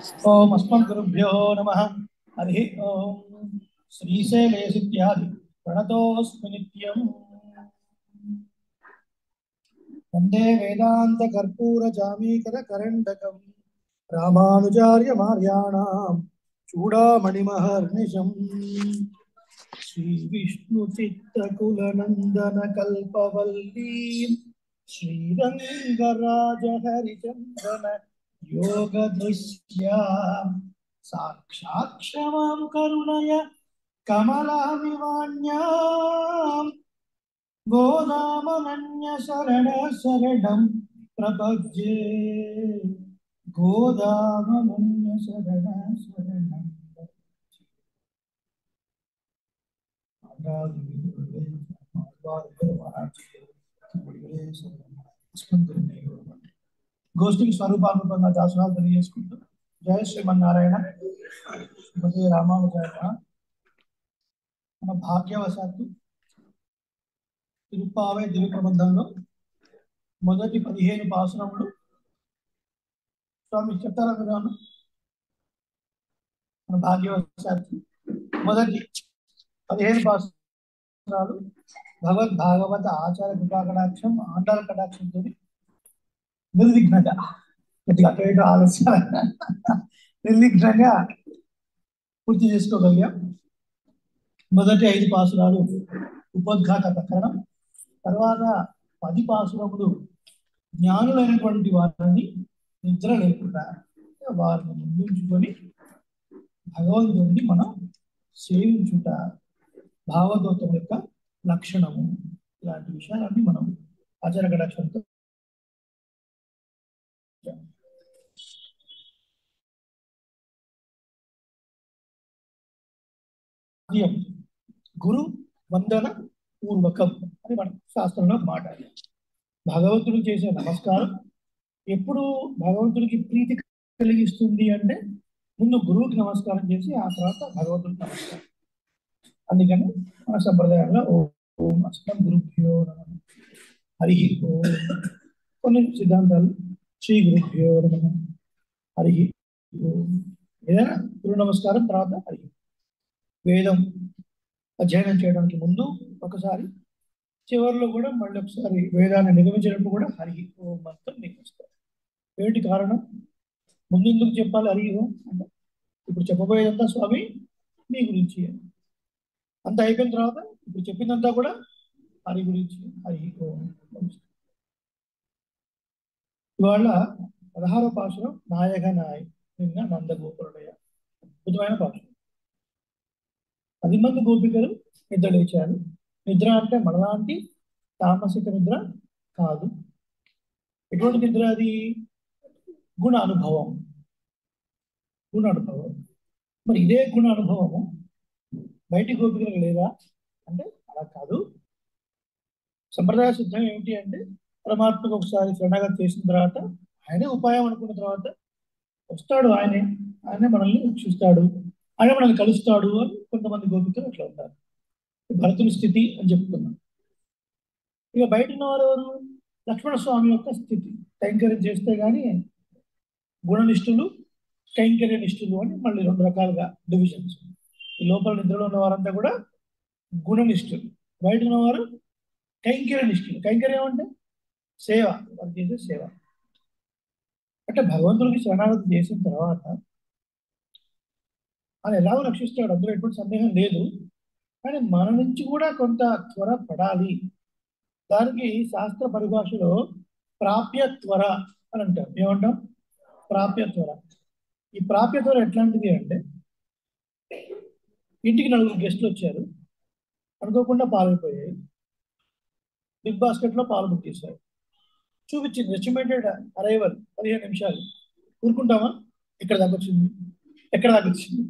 ओम अस्मद्गुरुभ्यो नमः। हरि ओम। श्रीशैलेशित्यादि प्रणतोऽस्मि नित्यम्। वन्दे वेदान्तकर्पूरजामीकरकरण्डकम् रामानुजार्यमार्याणाम् चूडामणिमहर्निशम्। श्रीविष्णुचित्तकुलनन्दनकल्पवल्लीम् श्रीरङ्गराजहरिचन्दन योगदृश्याम् साक्षात् क्षमां करुणय कमलामिवान्याम् गोदामनन्यशरणं प्रपद्ये। गोदामनन्यशरणं గోష్ఠికి స్వరూపానుపంగా దాసనాలు తెలియజేసుకుంటూ జయ శ్రీమన్నారాయణ భజే రామానుజాయ. మన భాగ్యవశాత్తు తిరుప్పావై దివ్య ప్రబంధంలో మొదటి 15 పాసురములు స్వామి చెప్తారా కదా? మన భాగ్యవశాత్తు మొదటి 15 పాసురాలు భగవద్ భాగవత ఆచార కృపా కటాక్షం ఆండాల కటాక్షంతో నిర్విఘ్నంగా కొద్దిగా అటు ఇటు ఆలస్యం నిర్విఘ్నంగా పూర్తి చేసుకోగలిగాం. మొదటి 5 పాసురాలు ఉపోద్ఘాత ప్రకరణం, తర్వాత 10 పాసురములు జ్ఞానులైనటువంటి వారిని నిద్ర లేకుండా వారిని ముందుంచుకొని భగవంతుడిని మనం సేవించుట భావదూతం యొక్క లక్షణము. ఇలాంటి విషయాలన్నీ మనం ఆచార కటాక్షంతో గురు వందన పూర్వకం అని మన శాస్త్రంలో మాట్లాడాలి. భగవంతుడికి చేసే నమస్కారం ఎప్పుడు భగవంతుడికి ప్రీతి కలిగిస్తుంది అంటే ముందు గురువుకి నమస్కారం చేసి ఆ తర్వాత భగవంతుడికి నమస్కారం. అందుకని మన సంప్రదాయంలో ఓం అస్మద్ గురుభ్యో నమః హరి ఓం. కొన్ని సిద్ధాంతాలు శ్రీ గురుభ్యో నమః హరి ఓం. ఏదైనా గురు నమస్కారం తర్వాత హరి. వేదం అధ్యయనం చేయడానికి ముందు ఒకసారి, చివరిలో కూడా మళ్ళీ ఒకసారి వేదాన్ని నిగమించినప్పుడు కూడా హరి ఓం మంత్రం మీకు వస్తారు. ఏమిటి కారణం? ముందు ఎందుకు చెప్పాలి హరి ఓం అంటే, ఇప్పుడు చెప్పబోయేదంతా స్వామి మీ గురించి అంత అయిపోయిన తర్వాత ఇప్పుడు చెప్పిందంతా కూడా హరి గురించి. హరి ఓం. ఇవాళ 16వ పాసురం నాయక నాయ నిన్న నందగోపురుడయ. అద్భుతమైన పాసురం. 10 మంది గోపికలు నిద్ర లేచారు. నిద్ర అంటే మనలాంటి తామసిక నిద్ర కాదు. ఎటువంటి నిద్ర అది? గుణ అనుభవం. గుణ అనుభవం. మరి ఇదే గుణ అనుభవము బయటి గోపికలకు లేదా అంటే అలా కాదు. సంప్రదాయ సిద్ధం ఏమిటి అంటే, పరమాత్మకు ఒకసారి శరణాగతి చేసిన తర్వాత ఆయనే ఉపాయం అనుకున్న తర్వాత వస్తాడు, ఆయనే మనల్ని రక్షిస్తాడు, ఆయన మనల్ని కలుస్తాడు అని కొంతమంది గోపికలు అట్లా ఉంటారు. భరతుని స్థితి అని చెప్పుకున్నాం. ఇక బయట ఉన్నవారు ఎవరు? లక్ష్మణ స్వామి యొక్క స్థితి. కైంకర్యం చేస్తే కానీ గుణనిష్ఠులు, కైంకర్య నిష్ఠులు అని మళ్ళీ 2 రకాలుగా డివిజన్స్. ఈ లోపల నిద్రలో ఉన్న వారంతా కూడా గుణనిష్ఠులు, బయట ఉన్నవారు కైంకర్య నిష్ఠులు. కైంకర్యం అంటే సేవ, వారు చేసే సేవ. అంటే భగవంతుడికి శరణాగతి చేసిన తర్వాత ఆయన ఎలాగో రక్షిస్తాడు, అందులో ఎటువంటి సందేహం లేదు. కానీ మన నుంచి కూడా కొంత త్వర పడాలి. దానికి శాస్త్ర పరిభాషలో ప్రాప్య త్వర అని అంటాం. ఏమంటాం? ప్రాప్య త్వర. ఈ ప్రాప్య త్వర ఎట్లాంటిది అంటే, ఇంటికి 4 గెస్టులు వచ్చారు, అనుకోకుండా పాలైపోయాయి. బిగ్ బాస్కెట్లో పాలు బుక్ చేశారు, చూపించింది ఎస్టిమేటెడ్ అరైవల్ 15 నిమిషాలు. ఊరుకుంటామా? ఎక్కడ దాకా వచ్చింది, ఎక్కడ దాకా వచ్చింది?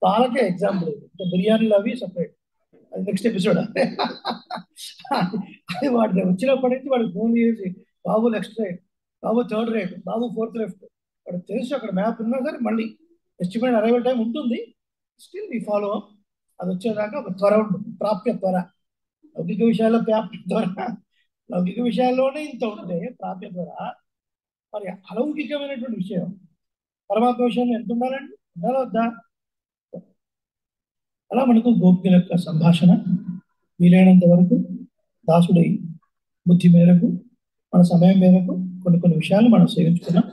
పాలకే ఎగ్జాంపుల్. బిర్యానీలు అవి సపరేట్, అది నెక్స్ట్ ఎపిసోడ్. అది వాడు వచ్చినప్పటి నుంచి వాడికి ఫోన్ చేసి, బాబు నెక్స్ట్ రైట్, బాబు 3rd రైట్, బాబు 4th లెఫ్ట్. వాడు తెలుసు అక్కడ మ్యాప్ ఉన్నా సరే మళ్ళీ ఎస్టిమేట్ అరైవల్ టైం ఉంటుంది. స్టిల్ ఈ ఫాలో అప్. అది వచ్చేదాకా ఒక త్వర ఉంటుంది, ప్రాప్య త్వర. లౌకిక విషయాల్లో ప్రాప్య త్వర, లౌకిక విషయాల్లోనే ఇంత ఉంటే ప్రాప్య త్వర మరి అలౌకికమైనటువంటి విషయం. పరమాత్మ విషయంలో ఎంత ఉండాలండి? ఉండాలా వద్దా? అలా మనకు గోపికల యొక్క సంభాషణ వీలైనంత వరకు దాసుడై బుద్ధి మేరకు మన సమయం మేరకు కొన్ని కొన్ని విషయాలు మనం సేవించుకున్నాం.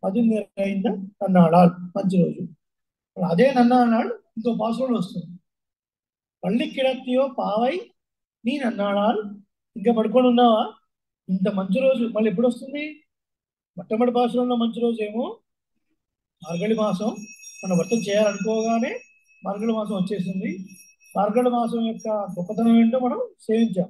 అది అయిందా నన్నాడాల్ మంచి రోజు. అదే నన్నాడాల్ ఇంకో పాసులో వస్తుంది. పళ్ళి కిడత్తియో పావై నీ నన్నాడాల్. ఇంకా పడుకొని ఉన్నావా? ఇంత మంచి రోజు మళ్ళీ ఎప్పుడు వస్తుంది? మొట్టమొదటి పాసురంలో మంచి రోజు ఏమో మార్గళి మాసం. మనం వ్రతం చేయాలనుకోగానే మార్గళి మాసం వచ్చేసింది. మార్గళి మాసం యొక్క గొప్పతనం ఏంటో మనం సేవించాం.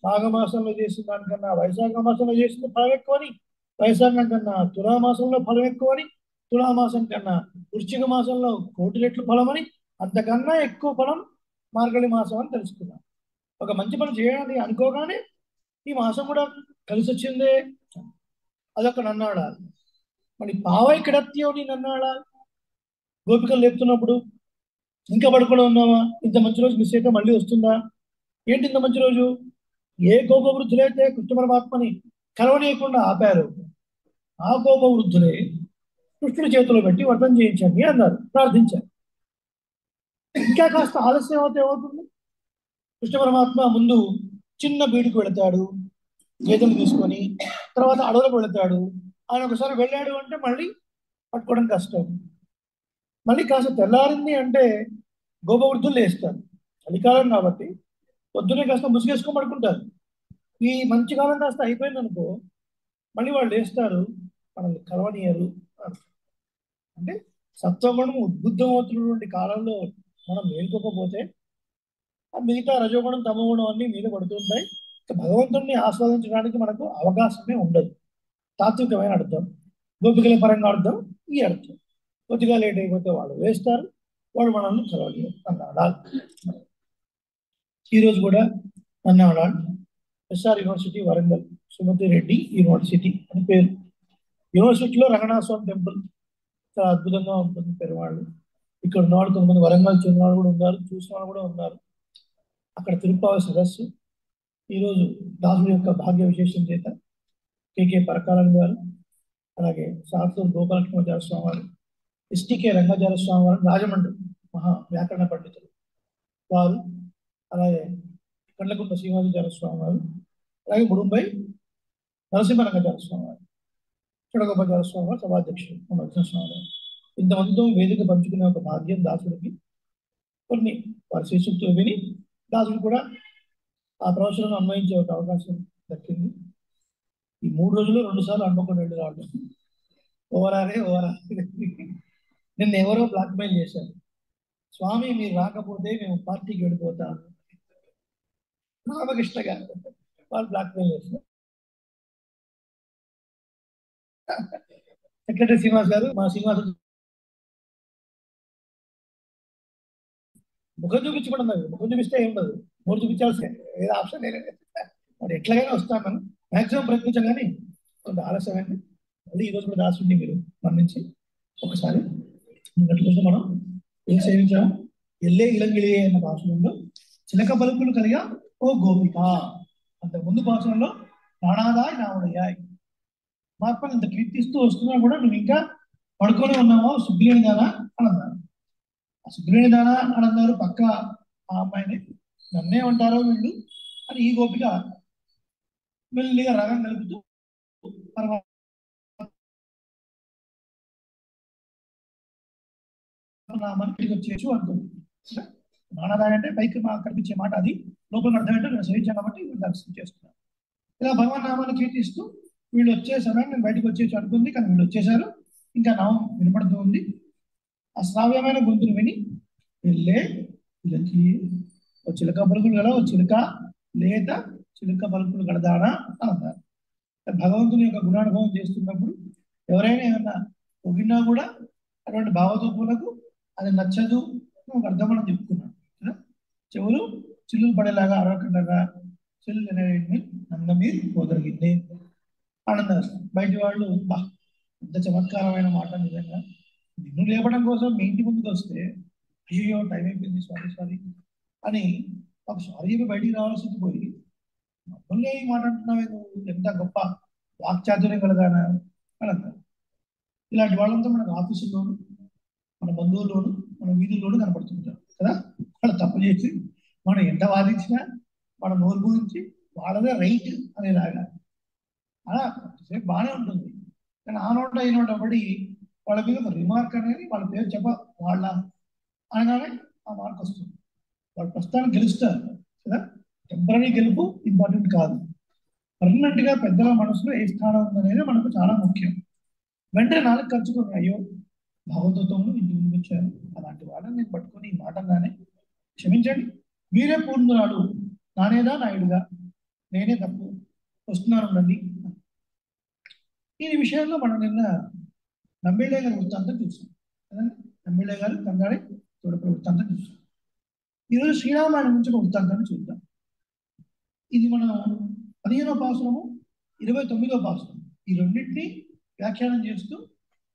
మాఘమాసంలో చేసిన దానికన్నా వైశాఖ మాసంలో చేసిన ఫలం ఎక్కువని, వైశాఖం కన్నా తులామాసంలో ఫలం ఎక్కువని, తులామాసం కన్నా వృశ్చిక మాసంలో కోటి రెట్లు ఫలమని, అంతకన్నా ఎక్కువ ఫలం మార్గళి మాసం అని తెలుసుకున్నాం. ఒక మంచి పని చేయాలి అనుకోగానే ఈ మాసం కూడా కలిసి వచ్చిందే, అదొక నన్నాడాలి. మరి పావై కిడత్యో నీ నన్నాడాలి. గోపికలు లేపుతున్నప్పుడు ఇంకా పడుకొని ఉన్నావా? ఇంత మంచి రోజు మిస్ అయితే మళ్ళీ వస్తుందా? ఏంటి ఇంత మంచి రోజు? ఏ గోప వృద్ధులైతే కృష్ణ పరమాత్మని కలవనీయకుండా ఆపారు, ఆ గోప వృద్ధులే కృష్ణుడి చేతిలో పెట్టి వ్రతం చేయించండి అన్నారు, ప్రార్థించారు. ఇంకా కాస్త ఆలస్యం అవుతే ఏమవుతుంది? కృష్ణ పరమాత్మ ముందు చిన్న బీడుకు వెళతాడు గేదెలు తీసుకొని, తర్వాత అడవులకు వెళతాడు. ఆయన ఒకసారి వెళ్ళాడు అంటే మళ్ళీ పట్టుకోవడం కష్టం. మళ్ళీ కాస్త తెల్లారింది అంటే గోపవృద్ధులు లేస్తారు. చలికాలం కాబట్టి పొద్దునే కాస్త ముసుగేసుకొని పడుకుంటారు. ఈ మంచి కాలం కాస్త అయిపోయింది అనుకో, మళ్ళీ వాళ్ళు లేస్తారు, మనల్ని కలవనీయరు. అంటే సత్వగుణం ఉద్బుద్ధమవుతున్నటువంటి కాలంలో మనం మేల్కోకపోతే మిగతా రజోగుణం తమోగుణం అన్ని మీద పడుతుంటాయి. భగవంతుడిని ఆస్వాదించడానికి మనకు అవకాశమే ఉండదు. తాత్వికమైన అర్థం, గోపికల పరంగా అర్థం ఈ అర్థం. కొద్దిగా లేట్ అయిపోతే వాళ్ళు వేస్తారు, వాళ్ళు మనల్ని కలవలేరు అన్నాడాల్. ఈరోజు కూడా అన్నాడాల్ SR university Warangal, Sumathi Reddy university అని పేరు. యూనివర్సిటీలో రంగనాథ స్వామి టెంపుల్ చాలా అద్భుతంగా ఉంటుంది. పెరువాళ్ళు ఇక్కడ ఉన్నవాళ్ళు కొంతమంది వరంగల్ చెందిన వాళ్ళు కూడా ఉన్నారు, చూసిన వాళ్ళు కూడా ఉన్నారు. అక్కడ తిరుపతి సదస్సు ఈరోజు దాసుడి యొక్క భాగ్య విశేషం చేత కేకే పరకాలం గారు, అలాగే సాత్తూరు గోపాలకృష్ణ స్వామి వారు, ఎస్టికే రంగాచార్య స్వామి వారు రాజమండ్రి మహా వ్యాకరణ పండితులు వారు, అలాగే కండ్లకుంట శ్రీనివాసాచార్య స్వామి వారు, అలాగే ముడుంబై నరసింహ రంగాచార్య స్వామి వారు, చూడగోపాచార్య స్వామి వారు సభాధ్యక్షులు మన స్వామి వారు. ఇంతమందితో వేదిక పంచుకునే ఒక భాగ్యం దాసుడికి. కొన్ని వారి శ్రీసూక్తులు విని దాసుడు కూడా ఆ ప్రవచనం అన్వయించే ఒక అవకాశం దక్కింది. ఈ 3 రోజులు 2 సార్లు అనుకోకుండా వెళ్ళి రావడం ఓవరాలే. నిన్న ఎవరో బ్లాక్మెయిల్ చేశారు, స్వామి మీరు రాకపోతే మేము పార్టీకి వెళ్ళిపోతాము. రామకృష్ణ గారు వాళ్ళు బ్లాక్మెయిల్ చేశారు. సెక్రటరీ శ్రీనివాస్ గారు, మా శ్రీనివాస్ ముఖం చూపించబడింది. ముఖం చూపిస్తే ఏం ఉండదు, మూడు చూపించాల్సిందే, ఏదో ఆప్షన్ లేదు. మరి ఎట్లాగైనా వస్తాను మనం, మ్యాక్సిమం ప్రయత్నించాం, కానీ కొంత ఆలస్యమైంది. మళ్ళీ ఈరోజు కూడా దాసుడిని మీరు మరణించి ఒకసారి కోసం మనం ఏం సేవించాము? ఎల్లే ఇలంగిలియే అన్న భాషణంలో చిలక పలుకులు కలిగా ఓ గోపిక, అంత ముందు భాషణంలో ప్రాణాదాయ్ నావుడయ్యాయి. మహాత్మా ఇంత కీర్తిస్తూ వస్తున్నా కూడా నువ్వు ఇంకా పడుకొని ఉన్నావా సుగ్రీని దానా అని అన్నారు. ఆ సుగ్రీని దానా అని అన్నారు పక్క ఆ అమ్మాయిని. నన్నే ఉంటారో వీళ్ళు అని ఈ గోపిక మెల్లిగా రాగం కలుపుతూ మనకి వచ్చేయచ్చు అంటుంది. నానాదాయ అంటే పైకి మాకు కనిపించే మాట, అది లోపల అర్థం ఏంటో నేను సేవించాను కాబట్టి వీళ్ళు దర్శనం చేస్తున్నాను. ఇలా భగవాన్ నామాన్ని కీర్తిస్తూ వీళ్ళు వచ్చే సమయం నేను బయటకు వచ్చేసి అనుకుంది, కానీ వీళ్ళు వచ్చేసారు. ఇంకా నామం వినపడుతూ ఉంది. ఆ శ్రావ్యమైన గొంతును విని వెళ్ళే ఇలకి ఓ చిలక పలుకులు గల ఓ చిలుక లేత చిలుక పలుకులు గడదానా అని అన్నారు. భగవంతుని యొక్క గుణానుభవం చేస్తున్నప్పుడు ఎవరైనా ఏమన్నా పొగినా కూడా అటువంటి భావతత్వులకు అది నచ్చదు ఒక అర్థం మనం చెప్పుకున్నాం కదా. చెవులు చిల్లులు పడేలాగా అరవకుండా చెల్లు అనేవి నందమీర్ పోదరిగింది ఆనందాలు. బయటి వాళ్ళు బా ఎంత చమత్కారమైన మాట నిజంగా. నిన్ను లేపడం కోసం మీ ఇంటి ముందుకు వస్తే అయ్యో టైం అయిపోయింది సారీ సారీ అని ఒక సారీ చెప్పి బయటికి రావాల్సింది పోయి మమ్మల్ని ఈ మాట అంటున్నావే నువ్వు, ఎంత గొప్ప వాక్చాతుర్యం కలగానా అని అంటారు. ఇలాంటి వాళ్ళంతా మనకు ఆఫీసుల్లోను మన బంధువుల్లోను మన వీధుల్లోనూ కనపడుతుంటారు కదా. వాళ్ళు తప్పు చేసి మనం ఎంత వాదించినా మన నోరు గురించి వాళ్ళదే రైట్ అనేలాగా అలా సేపు బాగానే ఉంటుంది. కానీ ఆ నోట ఈ నోట పడి వాళ్ళ మీద ఒక రిమార్క్ అనేది వాళ్ళ పేరు చెప్ప వాళ్ళ అనగానే ఆ మార్క్ వస్తుంది. వాళ్ళు ప్రస్తుతానికి గెలుస్తారు కదా. టెంపరీ గెలుపు ఇంపార్టెంట్ కాదు. పర్మనెంట్ గా పెద్దల మనసులో ఏ స్థానం ఉందనేది మనకు చాలా ముఖ్యం. వెంటనే నాలుగు ఖర్చుకుని అయ్యో భాగవతంలో ఇంటి ముందుకు వచ్చారు అలాంటి వాళ్ళని నేను పట్టుకొని ఈ మాటగానే క్షమించండి, మీరే పూర్ణురాడు, నానేదా నాయుడుగా నేనే తప్పు వస్తున్నాను ఉండండి. ఈ విషయంలో మనం నిన్న నమ్మిళ్ళే గారి వృత్తాంతం చూసాం కదండి. నమ్మిళ్ళే గారు కంగారే తోడుపడి వృత్తాంతం చూసాం. ఈరోజు శ్రీరామాయణం నుంచి ఒక వృత్తాంతాన్ని చూద్దాం. ఇది మన 15వ పాసురము 29వ పాసురం ఈ రెండింటినీ వ్యాఖ్యానం చేస్తూ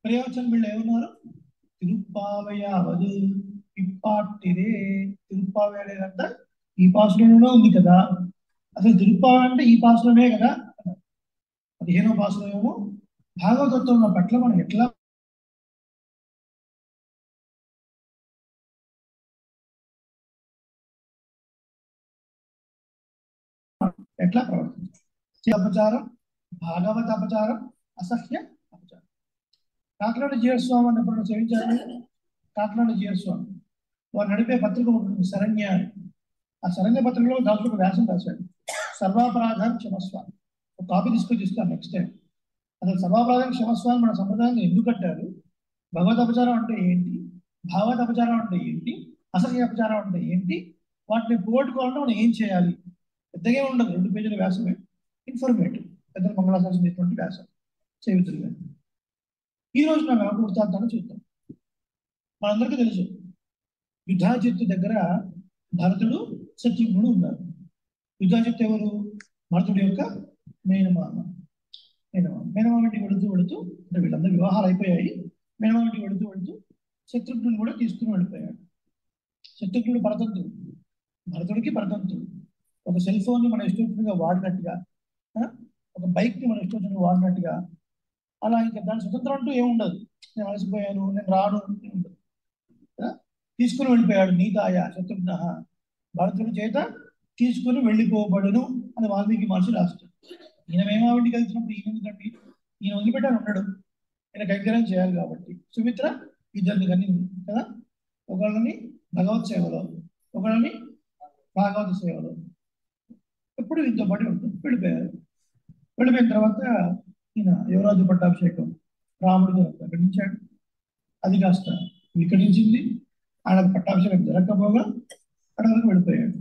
ప్రయోచన వీళ్ళు ఏమన్నారు, తిరుప్పావయావదు పిప్పాటిరే. తిరుప్పావ అనేదంతా ఈ పాసురంలో ఉంది కదా, అసలు తిరుప్పావ అంటే ఈ పాసురమే కదా. 15వ పాసురం ఏమో భాగవతత్వం పట్ల మనం ఎట్లా ఎట్లా ప్రవర్తించాలి. అపచారం, భాగవత అపచారం, అసహ్య అపచారం. కాకినాడ జీవస్వామి అని ఎప్పుడు సేవించారు. కాకినాడ జీవస్వామి వారు నడిపే పత్రిక ఉంటుంది శరణ్య. ఆ శరణ్య పత్రికలో దాంట్లో ఒక వ్యాసం రాశాడు, సర్వాపరాధాన్ని క్షమస్వామి. ఒక కాపీ తీసుకొచ్చి ఇస్తాను నెక్స్ట్ టైం. అసలు సర్వాపరాధాన్ని క్షమస్వామి మన సంప్రదాయాన్ని ఎందుకు కట్టారు, భగవత్ అపచారం అంటే ఏంటి, భాగవత అపచారం అంటే ఏంటి, అసహ్య అపచారం అంటే ఏంటి, వాటిని పోగొట్టుకోవాలంటే మనం ఏం చేయాలి. పెద్దగా ఉండదు, 2 పేజీల వ్యాసమే, ఇన్ఫర్మేటివ్. పెద్ద మంగళాశాసనం చేసినటువంటి వ్యాసం సేవితులు గారు. ఈ రోజు మనం ఎలా వృత్తాంతాన్ని చూద్దాం. మనందరికీ తెలుసు యుద్ధాజిత్తు దగ్గర భరతుడు శత్రుఘ్నుడు ఉన్నారు. యుద్ధాజిత్తు ఎవరు, భరతుడి యొక్క మేనమామ. మేనమామ ఇంటికి వెళుతూ అంటే వీళ్ళందరూ వివాహాలు అయిపోయాయి. మేనమామ ఇంటికి వెళుతూ శత్రుఘ్నుడు కూడా తీసుకుని వెళ్ళిపోయాడు. శత్రుఘ్నుడు పరతంత్రుడు, భరతుడికి పరతంత్రుడు. ఒక సెల్ ఫోన్ ని మన ఇష్టంగా వాడినట్టుగా, ఒక బైక్ ని మన ఇష్టంగా వాడినట్టుగా, అలా ఇంకా దాని స్వతంత్రం అంటూ ఏముండదు. నేను అలసిపోయాను, నేను రాను ఉండదు. తీసుకుని వెళ్ళిపోయాడు. నీతాయ శత్రుఘ్న భరతుడి చేత తీసుకుని వెళ్ళిపోబడును అని వాల్మీకి మహర్షి రాస్తాడు. ఈయన మేమావిడికి వెళ్తున్నప్పుడు ఈయన ఎందుకంటే ఈయన వదిలిపెట్టాను ఉన్నాడు, ఈయన కైంకర్యం చేయాలి కాబట్టి. సుమిత్ర ఇద్దరిని కని కదా, ఒకళ్ళని భగవత్ సేవలో, ఒకళ్ళని భాగవత సేవలో, ఎప్పుడు ఇంతో పాటు ఉంటుంది. వెళ్ళిపోయిన తర్వాత ఈయన యువరాజు పట్టాభిషేకం రాముడితో ప్రకటించాడు. అది కాస్త వికటించింది. ఆయనకు పట్టాభిషేకం జరగకపోగా అడవులకు వెళ్ళిపోయాడు.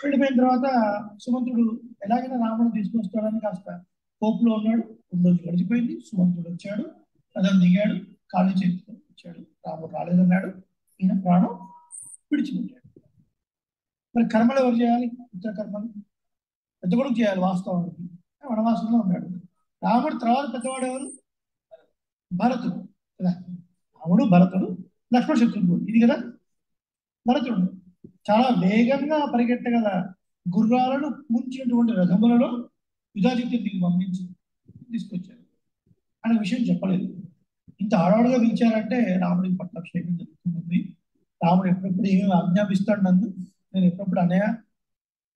వెళ్ళిపోయిన తర్వాత సుమంతుడు ఎలాగైనా రాముడు తీసుకొస్తాడని కాస్త కోపులో ఉన్నాడు. 2 రోజులు గడిచిపోయింది. సుమంతుడు వచ్చాడు, రథం దిగాడు, కాళ్ళు చేతితో వచ్చాడు. రాముడు రాలేదన్నాడు. ఈయన ప్రాణం విడిచిపెట్టాడు. మరి కర్మలు ఎవరు చేయాలి, ఇతర కర్మలు పెద్ద కొడుకు చేయాలి. వాస్తవానికి వనవాసంలో ఉన్నాడు. రాముడు తర్వాత పెద్దవాడు ఎవరు, భరతుడు కదా. రాముడు, భరతుడు, లక్ష్మణ శత్రుఘ్నుడు, ఇది కదా. భరతుడు చాలా వేగంగా పరిగెట్టగల గుర్రాలను పూడ్చినటువంటి రథములలో యుధాజిత్తుడికి పంపించి తీసుకొచ్చారు. అనే విషయం చెప్పలేదు. ఇంత ఆడవాడుగా పిలిచారంటే రాముడికి పట్టాభిషేకం జరుగుతుంది. రాముడు ఎప్పుడెప్పుడు ఏమి ఆజ్ఞాపిస్తాడు నన్ను, నేను ఎప్పుడప్పుడు అన్నయ్య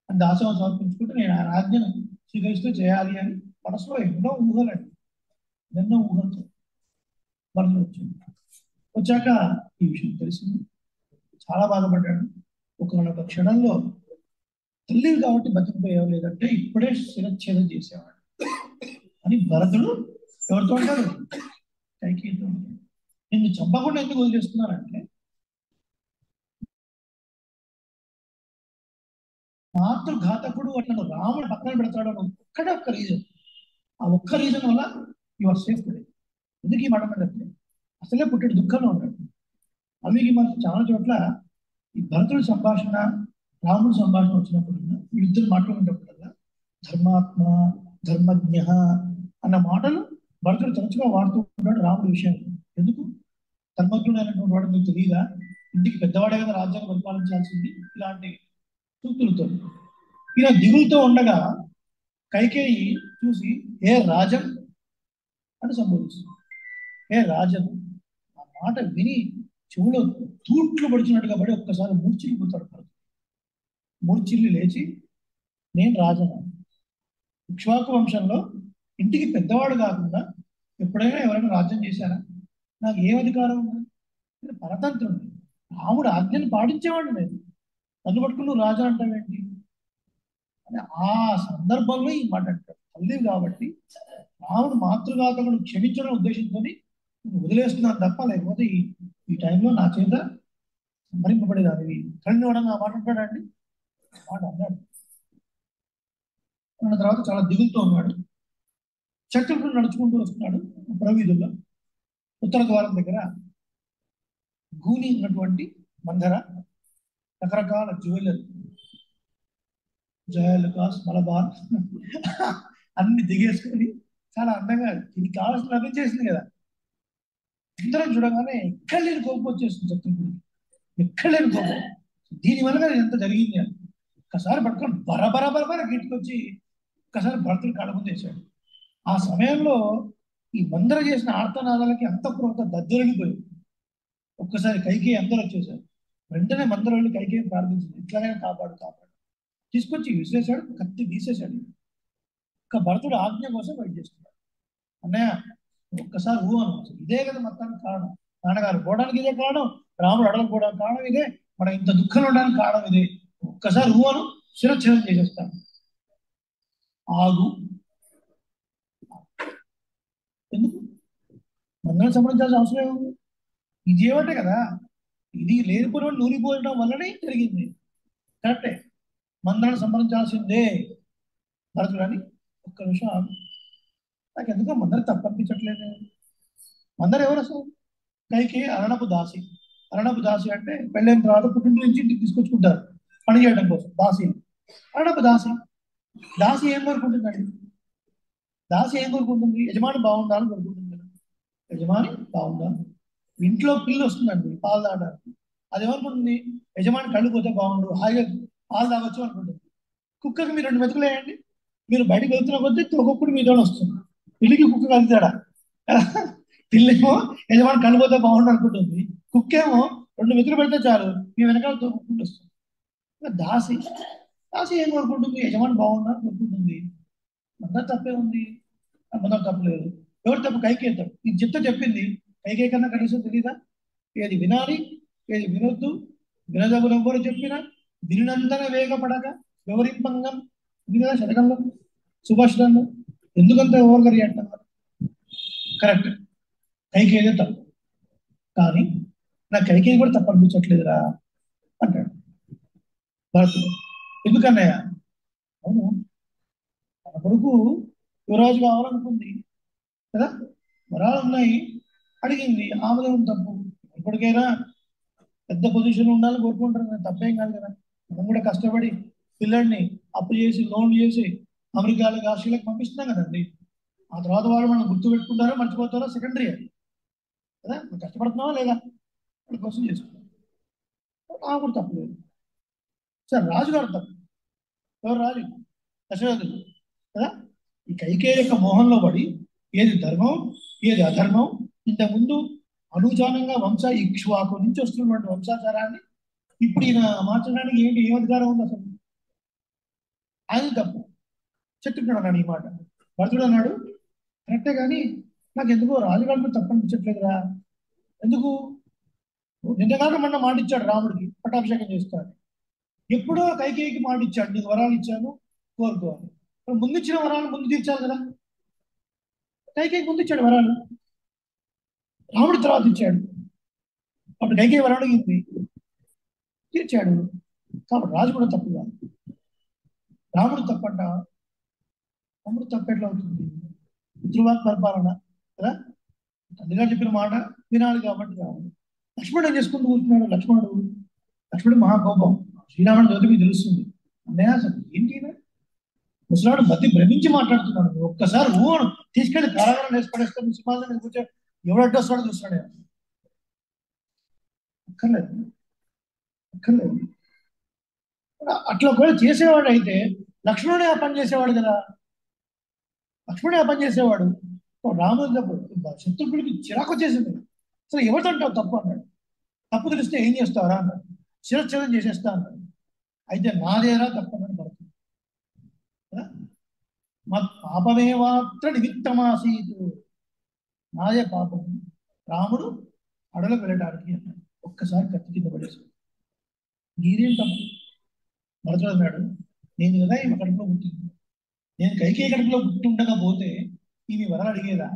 అని దాసోహం సమర్పించుకుంటూ నేను ఆయన ఆజ్ఞను స్వీకరిస్తూ చేయాలి అని మనసులో ఎన్నో ఊహలండి, ఎన్నో ఊహలతో మనసు వచ్చింది. వచ్చాక ఈ విషయం తెలిసింది. చాలా బాధపడ్డాడు. ఒక క్షణంలో తల్లి కాబట్టి బతికిపోయావు, లేదంటే ఇప్పుడే శిరచ్ఛేదం చేసేవాడు అని భరతుడు ఎవరితో ఉంటాడు, కైకేయితో ఉంటాడు. నిన్ను చంపకుండా ఎందుకు వదిలేస్తున్నారంటే మాతృఘాతకుడు అట్లా రాముడు పక్కన పెడతాడు అని ఒక్కడే ఒక్క రీజన్. ఆ ఒక్క రీజన్ వల్ల యు ఆర్ సేఫ్ టుడే. ఎందుకు ఈ మాట అంటే అసలే పుట్టాడు దుఃఖంలో ఉన్నాడు. అలాగే మనకు చాలా చోట్ల ఈ భరతుడి సంభాషణ, రాముడి సంభాషణ వచ్చినప్పుడు వీళ్ళిద్దరు మాట్లాడుకునేటప్పుడల్లా ధర్మాత్మ, ధర్మజ్ఞ అన్న మాటలు భరతుడు తరచుగా వాడుతూ ఉంటాడు రాముడి విషయంలో. ఎందుకు? ధర్మజ్ఞుడైనటువంటి వాడు మీకు తెలియదా, ఇంటికి పెద్దవాడే కదా రాజ్యాన్ని పరిపాలించాల్సింది, ఇలాంటి సూక్తులతో. ఈయన దిగులతో ఉండగా కైకేయి చూసి ఏ రాజన్ అని సంబోధిస్తుంది. ఏ రాజన్. ఆ మాట విని చెవులో తూట్లు పడుచున్నట్టుగా పడి ఒక్కసారి మూర్చిల్లిపోతాడు భరతుడు. మూర్చిల్లి లేచి నేను రాజను, ఇక్ష్వాకు వంశంలో ఇంటికి పెద్దవాడు కాకుండా ఎప్పుడైనా ఎవరైనా రాజ్యం చేశారా? నాకు ఏం అధికారం ఉంది? నేను పరతంత్రుడు, రాముడు ఆజ్ఞను పాటించేవాడు నేను, నన్ను పట్టుకుని నువ్వు రాజా అంటావేంటి అని ఆ సందర్భంలో ఈ మాట అంటాడు. తల్లి కాబట్టి రాముడు మాతృఘాతకుడు క్షమించడం ఉద్దేశంతో వదిలేస్తున్నాను తప్ప, లేకపోతే ఈ టైంలో నా చేత సంహరింపబడేదానివి. కళ్ళు కూడా ఆ మాట అంటాడండి. మాట అన్నాడు. అన్న తర్వాత చాలా దిగులుతో ఉన్నాడు. శత్రుఘ్నుడు నడుచుకుంటూ వస్తున్నాడు ప్రవీధుల్లో. ఉత్తర ద్వారం దగ్గర గూని ఉన్నటువంటి మందర, రకరకాల జ్యువెలరీ, జయలుకాస్, మలబార్ అన్ని దిగేసుకొని చాలా అందంగా ఇది కావాల్సిన లభించేసింది కదా. అందరం చూడగానే ఎక్కడ లేని కోపం వచ్చేస్తుంది శత్రుఘ్నుడికి. ఎక్కడ లేని కోపం. దీనివల్ల ఎంత జరిగింది అని ఒక్కసారి పట్టుకొని బరబర గిట్టుకొచ్చి ఒక్కసారి భరతుడు కళ్ళ ముందు వేశాడు. ఆ సమయంలో ఈ మందర చేసిన ఆర్తనాదాలకి అంతఃపురంతో దద్దరిల్లిపోయింది. ఒక్కసారి కైకేయి అందరూ వచ్చేసారు. వెంటనే మందర వెళ్ళి కైకేయి ప్రార్థించింది, ఇట్లానే కాపాడు కాపాడు. తీసుకొచ్చి విసిరేశాడు, కత్తి తీసేశాడు. ఒక భరతుడు ఆజ్ఞ కోసం వెయిట్ చేస్తున్నాడు. అన్నయ్య ఒక్కసారి ఊ అను, ఇదే కదా మొత్తానికి కారణం. నాన్నగారు పోవడానికి ఇదే కారణం, రాముడు అడలకు పోవడానికి కారణం ఇదే, మనం ఇంత దుఃఖంలో ఉండడానికి కారణం ఇదే. ఒక్కసారి ఊ అను, శిరచ్ఛేదం చేసేస్తాను. ఆగు. ఎందుకు? మందరం సంబంధించాల్సిన అవసరం ఏముంది? ఇది ఏమంటే కదా, ఇది లేనిపోయిన నూరిపోయడం వల్లనే జరిగింది. కరెక్టే, మందరం సంబంధించాల్సిందే భరతుడు అని. ఒక్క నిమిషం, నాకు ఎందుకో మందరం తప్పనిపించట్లేదు. మందరం ఎవరు అసలు? కైకి అరణపు దాసి. అరణపు దాసి అంటే పెళ్ళైన తర్వాత పుట్టింటి నుంచి ఇంటికి తీసుకొచ్చుకుంటారు పని చేయడం కోసం దాసి. అరణపు దాసి. దాసి ఏం కోరుకుంటుందండి? దాసి ఏం కోరుకుంటుంది? యజమాని బాగుండాలని కోరుకుంటుంది కదా. యజమాని బాగుందా, ఇంట్లో పిల్లి వస్తుందండి పాలు తాగడానికి, అది ఏమనుకుంటుంది? యజమాని కళ్ళు పోతే బాగుండు, హాయిగా పాలు తాగొచ్చు అనుకుంటుంది. కుక్కకి మీరు 2 మెతుకులు వేయండి, మీరు బయటకు వెళ్తున్న కొద్దీ ఒక్కొక్కటి మీతో వస్తుంది. పిల్లికి కుక్క కలితాడా? పిల్లేమో యజమాని కళ్ళు పోతే బాగుండు అనుకుంటుంది, కుక్కేమో 2 మెతుకులు పెడితే చాలు మీ వెనకాల తోకుంటూ వస్తుంది. దాసి. దాసి ఏం కోరుకుంటుంది? యజమాని బాగుండా కోరుకుంటుంది. అందరు తప్పే ఉంది, అందరం తప్పలేదు. ఎవరు తప్పు? కైకేయి తప్పు. ఈ చెత్త చెప్పింది కైకేయి కన్నా కనీసం తెలీదా? ఏది వినాలి, ఏది వినొద్దు, వినదగులు ఎవ్వరు చెప్పినా వినందన వేగపడక వివరింపంగం. ఇది కదా శతకంలో, సుభాషితంలో. ఎందుకంత ఓవర్గా రియాక్ట్ అన్నారు? కరెక్ట్, కైకేయిదే తప్పు. కానీ నాకు కైకేయి కూడా తప్పు అనిపించట్లేదురా అంటాడు భరతుడు. ఎందుకన్నయ్య? అవును, తన కొడుకు యువరాజు కావాలనుకుంది కదా, వరాలు ఉన్నాయి, అడిగింది, ఆమెదే తప్పు. ఇప్పటికైనా పెద్ద పొజిషన్ ఉండాలని కోరుకుంటారు కదా, తప్పేం కాదు కదా. మనం కూడా కష్టపడి పిల్లల్ని అప్పు చేసి లోన్లు చేసి అమెరికాలకు ఆస్ట్రేలియాకి పంపిస్తున్నాం కదండి. ఆ తర్వాత వాళ్ళు మనం గుర్తు పెట్టుకుంటారో మర్చిపోతారో సెకండరీ అది కదా. మనం కష్టపడుతున్నావా లేదా వాళ్ళ కోసం చేసుకుంటాం. నాకు కూడా తప్పలేదు. సరే, రాజుగారు తప్పు. ఎవరు రాజు? దశరథుడు కదా. ఈ కైకేయి యొక్క మోహంలో పడి ఏది ధర్మం ఏది అధర్మం, ఇంతకుముందు అనుచానంగా ఇక్ష్వాకు నుంచి వస్తున్నటువంటి వంశాచారాన్ని ఇప్పుడు ఈయన మార్చడానికి ఏం అధికారం ఉంది అసలు? ఆయన తప్పు. శత్రుఘ్నుడు అన్నాడు ఈ మాట. భరతుడు అన్నాడు కరెక్టే, కానీ నాకు ఎందుకో రాజుగారికి తప్పు అనిపించట్లేదురా. ఎందుకు? నిన్నగాక మొన్న మాట ఇచ్చాడు రాముడికి పట్టాభిషేకం చేస్తాడు. ఎప్పుడో కైకేయికి మాట ఇచ్చాడు, నీకు వరాలు ఇచ్చాను కోరుకోవాలి. ముందు ఇచ్చిన వరాలు ముందు తీర్చాలి కదా. కైకేయికి ముందు ఇచ్చాడు వరాలు, రాముడి తర్వాత ఇచ్చాడు. అప్పుడు కైకేయి వరాలు అడిగింది, తీర్చాడు. కాబట్టి రాజు కూడా తప్పు కాదు. రాముడు తప్పంట, రాముడు తప్పెట్లా అవుతుంది? పితృవాక్ పరిపాలన కదా. తండ్రిగా చెప్పిన మాట వినాలి కాబట్టి రాముడు. లక్ష్మణుడు ఏం చేసుకుంటూ కూర్చున్నాడు? లక్ష్మణుడు మహాకోపం. శ్రీరాముడి జ్యోతి మీకు తెలుస్తుంది. అన్నయ్య అసలు ఏంటి ఈయన? ముసలాడు మధ్య భ్రమించి మాట్లాడుతున్నాడు. ఒక్కసారి ఊహను తీసుకెళ్లి కారాగారం వేసి పడేస్తే సింహాసనం మీద కూర్చో ఎవడు అడ్డొస్తాడో చూస్తాడు. అక్కర్లేదు, అక్కర్లేదు. అట్లా ఒకవేళ చేసేవాడు అయితే లక్ష్మణుడే ఆ పని చేసేవాడు కదా. లక్ష్మణుడే ఆ పని చేసేవాడు. రాముడు శత్రుఘ్నుడికి చిరాకు వచ్చేసింది. అసలు ఎవరిదంటావు తప్పు అన్నాడు. తప్పు తెలిస్తే ఏం చేస్తావరా అన్నాడు. శిరచ్ఛేదం చేసేస్తా అన్నాడు. అయితే నాదేరా తప్పు అన్నాడు భరతుడు. పాపమే మాత్ర నిమిత్తమాసీతు, నాదే పాపం. రాముడు అడవిలోకి వెళ్ళడానికి అన్నాడు. ఒక్కసారి కత్తి కింద పడేసి మీరేం తప్పు? భరతుడు అన్నాడు, నేను కదా ఈమె కడుపులో పుట్టింది. నేను కైకేయి కడుపులో పుట్టుండకపోతే ఈమె వరాలు అడిగేదా?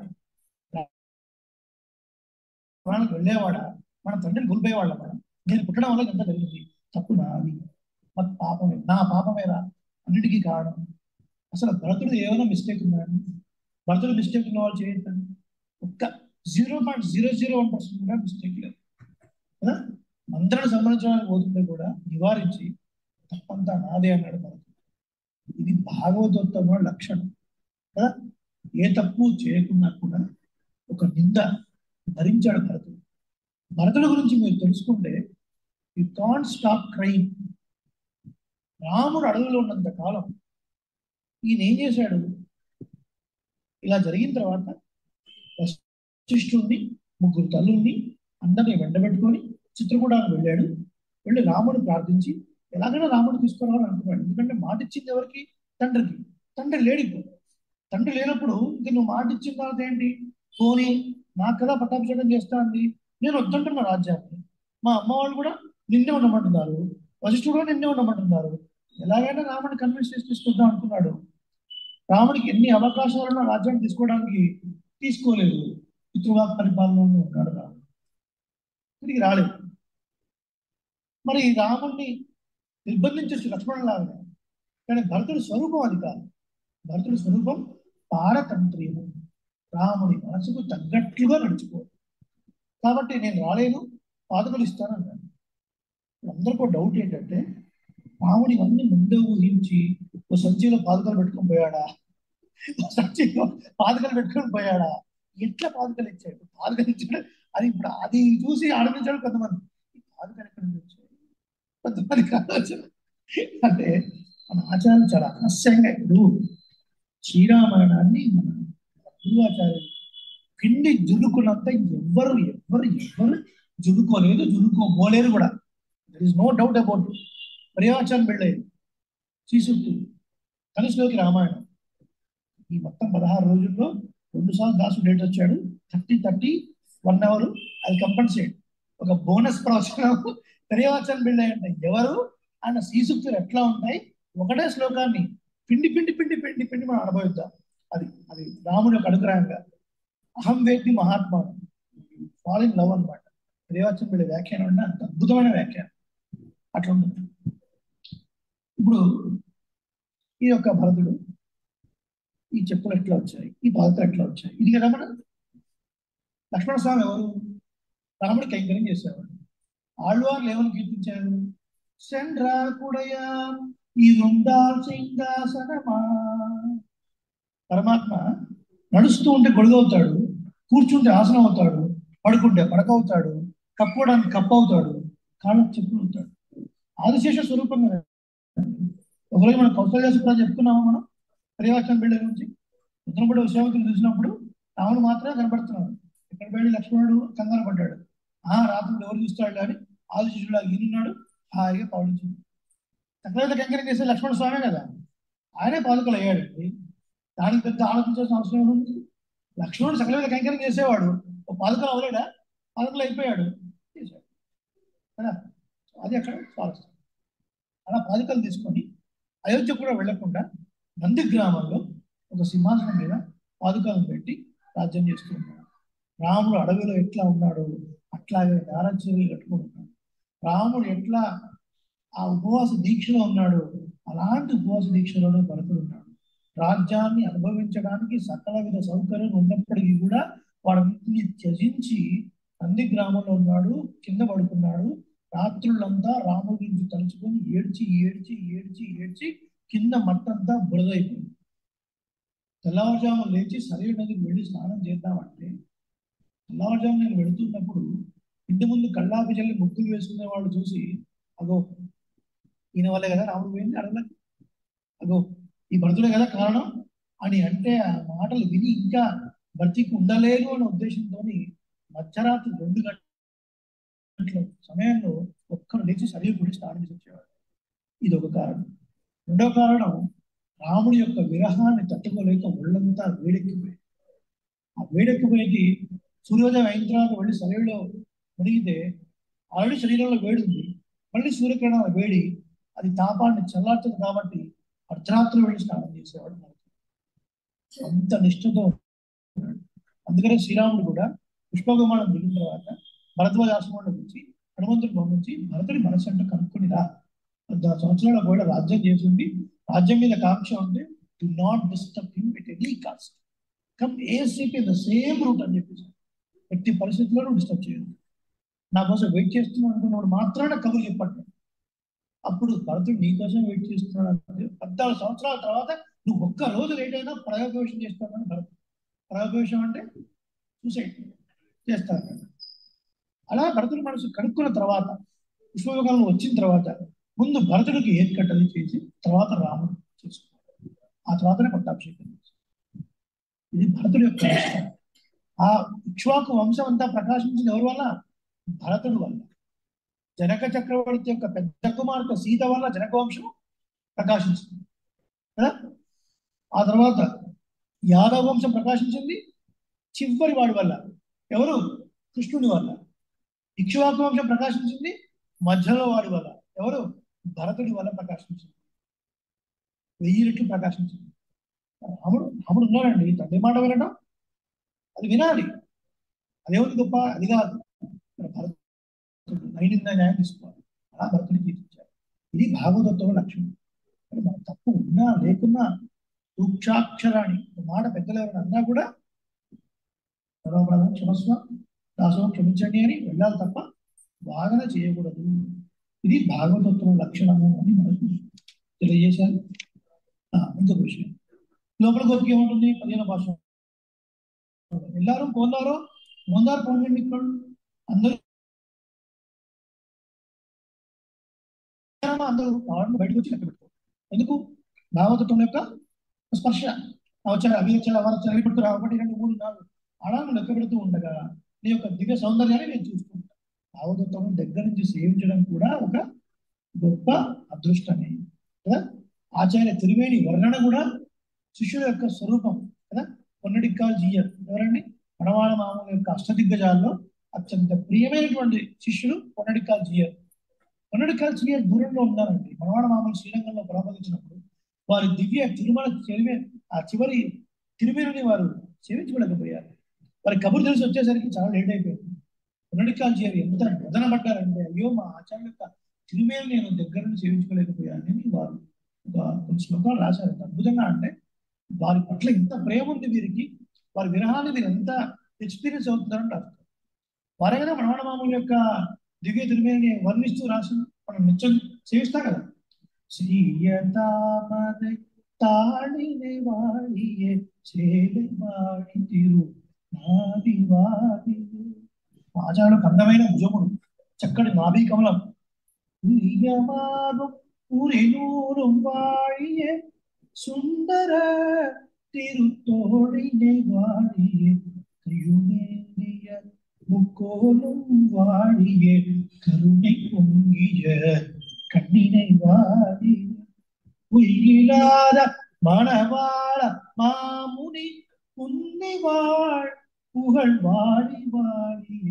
ప్రాణాలకు వెళ్ళేవాడా? మన తండ్రిని కోల్పోయేవాళ్ళ మనం. నేను పుట్టడం వల్ల ఎంత జరిగింది. తప్పు నాది, పాపమే, నా పాపమేరా అన్నిటికీ కారణం. అసలు భరతుడు ఏమైనా మిస్టేక్ ఉన్నాడు? భరతుడు మిస్టేక్ ఉన్న వాళ్ళు చేయొద్దండి. ఒక్క 0.001% కూడా మిస్టేక్ లేదు కదా. మంత్రాన్ని సంబంధించడానికి పోతుంటే కూడా నివారించి తప్పంతా నాదే అన్నాడు భరతుడు. ఇది భాగవతోత్తమ లక్షణం కదా. ఏ తప్పు చేయకున్నా కూడా ఒక నింద భరించాడు భరతుడు. భరతుడి గురించి మీరు తెలుసుకుంటే యు కాంట్ స్టాప్ క్రైమ్. రాముడు అడవిలో ఉన్నంత కాలం ఈయన ఏం చేశాడు? ఇలా జరిగిన తర్వాత వశిష్ఠుడిని, 3 తల్లుల్ని అందరినీ వెంటబెట్టుకొని చిత్రకూటానికి వెళ్ళాడు. వెళ్ళి రాముడు ప్రార్థించి ఎలాగైనా రాముడు తీసుకురావాలని అనుకున్నాడు. ఎందుకంటే మాట ఇచ్చింది ఎవరికి? తండ్రికి. తండ్రి లేడు ఇప్పుడు. తండ్రి లేనప్పుడు ఇంక నువ్వు మాట ఇచ్చిన తర్వాత ఏంటి? పోనీ నాకు కదా పట్టాభిషేకం చేస్తా అంది, నేను వద్దంటున్నా రాజ్యాన్ని. మా అమ్మ వాళ్ళు కూడా నిన్నే ఉండమంటున్నారు, వశిష్ఠుడు కూడా నిన్నే ఉండమంటున్నారు. ఎలాగైనా రాముడిని కన్విన్స్ చేసి తీసుకొద్దాం అనుకున్నాడు. రాముడికి ఎన్ని అవకాశాలున్నా రాజ్యాన్ని తీసుకోవడానికి తీసుకోలేదు. పితృవాక్ పరిపాలనలో ఉన్నాడు రాముడు. తిరిగి రాలేదు. మరి రాముడిని నిర్బంధించవచ్చు లక్ష్మణులాగా. కానీ భరతుడి స్వరూపం అది కాదు. భరతుడి స్వరూపం పారతంత్ర్యము. రాముడి మనసుకు తగ్గట్లుగా నడుచుకోవాలి. కాబట్టి నేను రాలేను, పాదుకలు ఇస్తాను అన్నాడు. అందరికీ డౌట్ ఏంటంటే రాముడి అన్ని ముందే ఊహించి ఓ సంచిలో పాదుకలు పెట్టుకొని పోయాడా? సంచిలో పాదుకలు పెట్టుకొని పోయాడా? ఎట్లా పాదుకలు ఇచ్చాడు? పాదుకలు ఇచ్చాడు అది ఇప్పుడు అది చూసి ఆనందించాడు కొంతమంది. పాదుకలు ఎక్కడి నుంచి వచ్చాయి? కొంతమంది కావచ్చు. అంటే మన ఆచారాలు చాలా రహస్యంగా. ఇప్పుడు శ్రీరామాయణాన్ని మన గురువాచార్యులు పిండి జురుకున్నంత ఎవ్వరు ఎవ్వరు ఎవ్వరు జురుకోలేదు, జురుకోబోలేరు కూడా. There is no doubt about. పర్యావచనం వెళ్ళేది శ్రీసూక్తులు, కనుషలోకి రామాయణం. ఈ మొత్తం 16 రోజుల్లో 2 సార్లు దాసు డేట్ వచ్చాడు. 30 1 అవర్ అది కంపల్సేట్. ఒక బోనస్ ప్రవచనం పర్యావచనం వెళ్ళాయంటే ఎవరు ఆయన శ్రీసూక్తులు ఎట్లా ఉంటాయి? ఒకటే శ్లోకాన్ని పిండి పిండి పిండి పిండి పిండి మనం అనుభవిద్దాం. అది అది రాముడి యొక్క అనుగ్రహంగా. అహం వేద్ది మహాత్మాను, ఫాల్ ఇన్ లవ్ అనమాట. పర్యావచనం వెళ్ళే వ్యాఖ్యానం అంటే అంత అద్భుతమైన వ్యాఖ్యానం. అట్లా ఉంటుంది. ఇప్పుడు ఈ యొక్క భరతుడు ఈ చెప్పులు ఎట్లా వచ్చాయి, ఈ బాధలు ఎట్లా వచ్చాయి? ఇది కదా మన లక్ష్మణ స్వామి ఎవరు? రాముడి కైంకర్యం చేసేవాడు. ఆళ్వార్లు ఏమని కీర్తించారు? సెండ్రా కుడయా ఈ రెండాల్ సింహాసనమా. పరమాత్మ నడుస్తూ ఉంటే గొడుగవుతాడు, కూర్చుంటే ఆసనం అవుతాడు, పడుకుంటే పడక అవుతాడు, కప్పుకోవడానికి కప్పు అవుతాడు, కాళ్ళకు చెప్పులు అవుతాడు. ఆదిశేష స్వరూపంగా. ఒకరోజు మనం కౌశల్య సుప్రా చెప్పుకున్నాము మనం పర్యావచనం బిళ్ళ గురించి. ఇతను కూడా విశ్వామిత్రుడు చూసినప్పుడు రాముడు మాత్రమే కనబడుతున్నాడు. ఇక్కడ వెళ్ళి లక్ష్మణుడు కంగారు పడ్డాడు. రాత్రుడు ఎవరు చూస్తాడు అని ఆదిశేషుడు ఈయనున్నాడు, హాయిగా పాలించింది. చక్రవర్తి కంకరం చేసే లక్ష్మణ స్వామి కదా, ఆయనే పాదుకలు అయ్యాడండి. దానికి పెద్ద ఆలోచించాల్సిన అవసరం ఉంది. లక్ష్మణుడు చక్రవర్తి కంకరం చేసేవాడు, ఒక పాదుకలు అవ్వలేడా? పాదుకలు అయిపోయాడు, చేశాడు కదా. అది అక్కడ స్వారస్యం. అలా పాదుకలు తీసుకొని అయోధ్య కూడా వెళ్లకుండా నంది గ్రామంలో ఒక సింహాసనం మీద పాదుకలను పెట్టి రాజ్యం చేస్తూ ఉన్నాడు. రాముడు అడవిలో ఎట్లా ఉన్నాడు అట్లాగే దారాచర్యలు కట్టుకుంటున్నాడు. రాముడు ఎట్లా ఆ ఉపవాస దీక్షలో ఉన్నాడు అలాంటి ఉపవాస దీక్షలోనే భరతుడు ఉన్నాడు. రాజ్యాన్ని అనుభవించడానికి సకల విధ సౌకర్యం ఉన్నప్పటికీ కూడా వాడిని త్యజించి నంది గ్రామంలో ఉన్నాడు, కింద పడుకున్నాడు. రాత్రులంతా రాముడి గురించి తలుచుకొని ఏడ్చి ఏడ్చి ఏడ్చి ఏడ్చి కింద మట్టంతా బురదైపోయింది. తెల్లవారుజాము లేచి సరైన నదికి వెళ్ళి స్నానం చేద్దామంటే తెల్లవారుజాము నేను వెళుతున్నప్పుడు ఇంటి ముందు కళ్ళాపి చల్లి ముగ్గులు వేసుకునే వాళ్ళు చూసి, అగో ఈయన వల్లే కదా రాముడు పోయింది అడగలేదు, అగో ఈ భరతుడే కదా కారణం అని అంటే ఆ మాటలు విని ఇంకా బ్రతికి ఉండలేను అనే ఉద్దేశంతో మధ్యరాత్రి 2 గంటల సమయంలో ఒక్కరు లేచి శరీరం గురించి స్నానం చేసి వచ్చేవాడు. ఇది ఒక కారణం. రెండో కారణం, రాముడి యొక్క విరహాన్ని తట్టుకోలేక ఒళ్ళంతా వేడెక్కిపోయింది. ఆ వేడెక్కిపోయి సూర్యోదయం అయిన తర్వాత వెళ్ళి శరీరంలో మునిగితే ఆల్రెడీ శరీరంలో వేడి ఉంది, మళ్ళీ సూర్యకిరణాల వేడి అది తాపాన్ని చల్లార్చదు కాబట్టి అర్ధరాత్రి వెళ్ళి స్నానం చేసేవాడు. అంత నిష్ఠతో ఉన్నాడు. అందుకనే శ్రీరాముడు కూడా పుష్పవిమానం దిగిన తర్వాత భరద్వాజ ఆశ్రమంలో వచ్చి హనుమంతుడు పంపించి భరతుడి మనసు అంటే కనుక్కొనిరా, 10 సంవత్సరాల కూడా రాజ్యం చేసింది, రాజ్యం మీద కాంక్ష ఉంటే do not disturb him with any cost, come ACP the same route అని చెప్పేసి ఎట్టి పరిస్థితుల్లోనూ డిస్టర్బ్ చేయదు. నా కోసం వెయిట్ చేస్తున్నాను అనుకున్నప్పుడు మాత్రమే కబురు చెప్పట్లేదు. అప్పుడు భరతుడు నీ కోసం వెయిట్ చేస్తున్నాడు అంటే 14 సంవత్సరాల తర్వాత నువ్వు ఒక్క రోజు లేట్ అయినా ప్రయోగవేషం చేస్తానని భరతుడు. ప్రయోగవేషం అంటే సూసైడ్ చేస్తాను. అలా భరతుడి మనసు కనుక్కున్న తర్వాత పుష్పయోగాలను వచ్చిన తర్వాత ముందు భరతుడికి ఏది కట్టది చేసి తర్వాత రాముడు చేసుకున్నాడు. ఆ తర్వాతనే పట్టాభిషేకం చేసి. ఇది భరతుడి యొక్క లక్షణం. ఆ ఇక్ష్వాకు వంశం అంతా ప్రకాశించింది ఎవరి వల్ల? భరతుడు వల్ల. జనక చక్రవర్తి యొక్క పెద్ద కుమార్తె సీత వల్ల జనక వంశం ప్రకాశించింది కదా. ఆ తర్వాత యాదవ వంశం ప్రకాశించింది చివరి వాడి వల్ల, ఎవరు? కృష్ణుడి వల్ల. ఇక్ష్వాకు వంశం ప్రకాశించింది మధ్యలో వాడి వల్ల, ఎవరు? భరతుడి వల్ల ప్రకాశించింది. 1000 రెట్లు ప్రకాశించింది. రాముడు ఉన్నాడండి, తండ్రి మాట వినడం అది వినాలి, అదేముంది గొప్ప, అది కాదు. భరతుడు నైనింద న్యాయం తీసుకోవాలి, అలా భరతుడిని జీవించాలి. ఇది భాగవతంలో లక్ష్యం. మన తప్పు ఉన్నా లేకున్నా సూక్షాక్షరాన్ని మాట పెద్దలు ఎవరైనా అన్నా కూడా సర్వప్రథం క్షమస్వ దాసోహం క్షమించండి అని వెళ్ళాలి తప్ప వాదన చేయకూడదు. ఇది భాగవతత్వం లక్షణము అని మనకు తెలియజేశారు. ఇంకొక విషయం, లోపల గోపిక ఏముంటుంది? 15వ భాష ఎల్లారు పోందారో పోందారు పోండి ఇక్కడ అందరూ అందరూ బయటకు వచ్చి లెక్క పెట్టుకో. ఎందుకు? భాగవతత్వం యొక్క స్పర్శ అవచార అభివచార అవరచార పెడుతూ 1 2 3 4 అడాను లెక్క పెడుతూ ఉండగా నీ యొక్క దివ్య సౌందర్యాన్ని నేను చూసుకుంటాను. భాగవతత్వం దగ్గర నుంచి సేవించడం కూడా ఒక గొప్ప అదృష్టమే కదా. ఆచార్య తిరువేణి వర్ణన కూడా శిష్యుల యొక్క స్వరూపం కదా. పొన్నడిక్కాల్ జీయర్ ఎవరండి? మనవాళ మామూలు యొక్క అష్టదిగ్గజాల్లో అత్యంత ప్రియమైనటువంటి శిష్యుడు పొన్నడిక్కాల్ జీయర్. పొన్నడిక్కాల్ జీయర్ దూరంలో ఉన్నారండి. మనవాళ మామూలు శ్రీరంగంలో ప్రారంభించినప్పుడు వారి దివ్య తిరుమల ఆ చివరి తిరుమలని వారు సేవించుకోలేకపోయారు. వారి కబురు తెలిసి వచ్చేసరికి చాలా లేట్ అయిపోయింది. పొన్నడిక్కాల్ జీయర్ ఎంత వదన పడ్డారంటే, అయ్యో మా ఆచార్య యొక్క తిరుమేలు నేను దగ్గర నుంచి సేవించుకోలేకపోయానని వారు కొన్ని శ్లోకాలు రాశారు. అద్భుతంగా అంటే వారి పట్ల ఎంత ప్రేమ ఉంది వీరికి, వారి విరహాన్ని మీరు ఎంత ఎక్స్పీరియన్స్ అవుతున్నారని రాస్తారు. వారైనా మనవాడ మామూలు యొక్క దివ్య తిరుమేని వర్ణిస్తూ రాసిన మనం నిత్యం సేవిస్తాం కదా. శ్రీయతామదై తాళినే వాడియే చేలి వాడి తిరు నాది వాడి. ఆచార్యులకు అందమైన భుజముడు, చక్కటి నాభి కమలం. உரிநூறும் வாழிய சுந்தர திருத்தோழினை வாழிய கையுமேந்திய முக்கோலும் வாழிய கருணை பொங்கிய கண்ணினை வாழிய உயிரில்லாத மணவாள மாமுனி உன்னை வாழ் புகழ் வாழி వాడియ.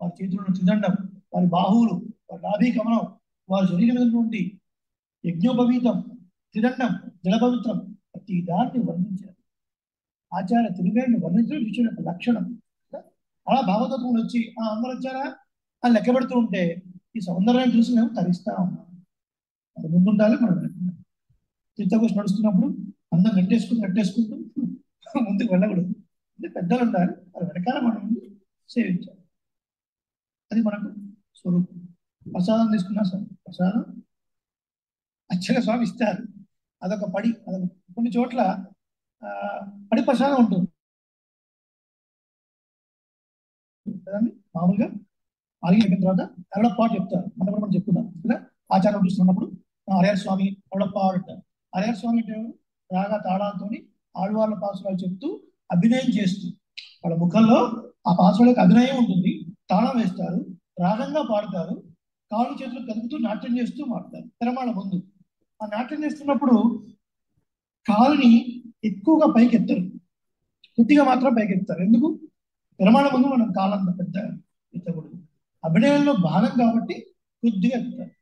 వారి చేతులను త్రిదండం, వారి బాహువులు, వారి నాభి కమలం, వారి శరీరమైనటువంటి యజ్ఞోపవీతం, త్రిదండం, జలపవిత్రం, ప్రతి దాన్ని వర్ణించారు. ఆచార్య తిరుమేని వర్ణించడం శిష్యుల యొక్క లక్షణం. అలా భాగవతంలో వచ్చి అందరూ వచ్చారా అని లెక్క పెడుతూ ఉంటే ఈ సౌందర్యాన్ని చూసి మేము తరిస్తా ఉన్నాం. అది ముందుండాలి, మనం వెనుకుండాలి. తీర్థకోశం నడుస్తున్నప్పుడు అందరం కట్టేసుకుంటూ ముందుకు వెళ్ళకూడదు. అంటే పెద్దలు ఉండాలి, అది వెనకాల మనం సేవించాలి. అది మనకు స్వరూపం. ప్రసాదం తీసుకున్నా సరే ప్రసాదం అర్చక స్వామి ఇస్తారు, అదొక పడి. అదొక కొన్ని చోట్ల పడి ప్రసాదం ఉంటుంది కదండి. మామూలుగా ఆలయం అయిపోయిన తర్వాత అరళప్పాడు చెప్తారు, మనం కూడా మనం చెప్పుకున్నాం కదా. ఆచారం చూస్తున్నప్పుడు హరిహర స్వామి అరళప్పాడు అంటారు. హరిహర స్వామి అంటే రాగా తాళాలతో ఆళ్వార్ల పాసురాలు చెప్తూ అభినయం చేస్తూ, వాళ్ళ ముఖంలో ఆ పాసురాలకు అభినయం ఉంటుంది, తాళం వేస్తారు, రాగంగా పాడతారు, కాళ్ళు చేతులు కదుపుతూ నాట్యం చేస్తూ మాడతారు తిరమాల ముందు. ఆ నాట్యం చేస్తున్నప్పుడు కాలుని ఎక్కువగా పైకి ఎత్తారు, కొద్దిగా మాత్రం పైకి ఎత్తారు. ఎందుకు? తిరమాల ముందు మనం కాలంత పెద్ద ఎత్తకూడదు, అభినయంలో భాగం కాబట్టి కొద్దిగా ఎత్తారు.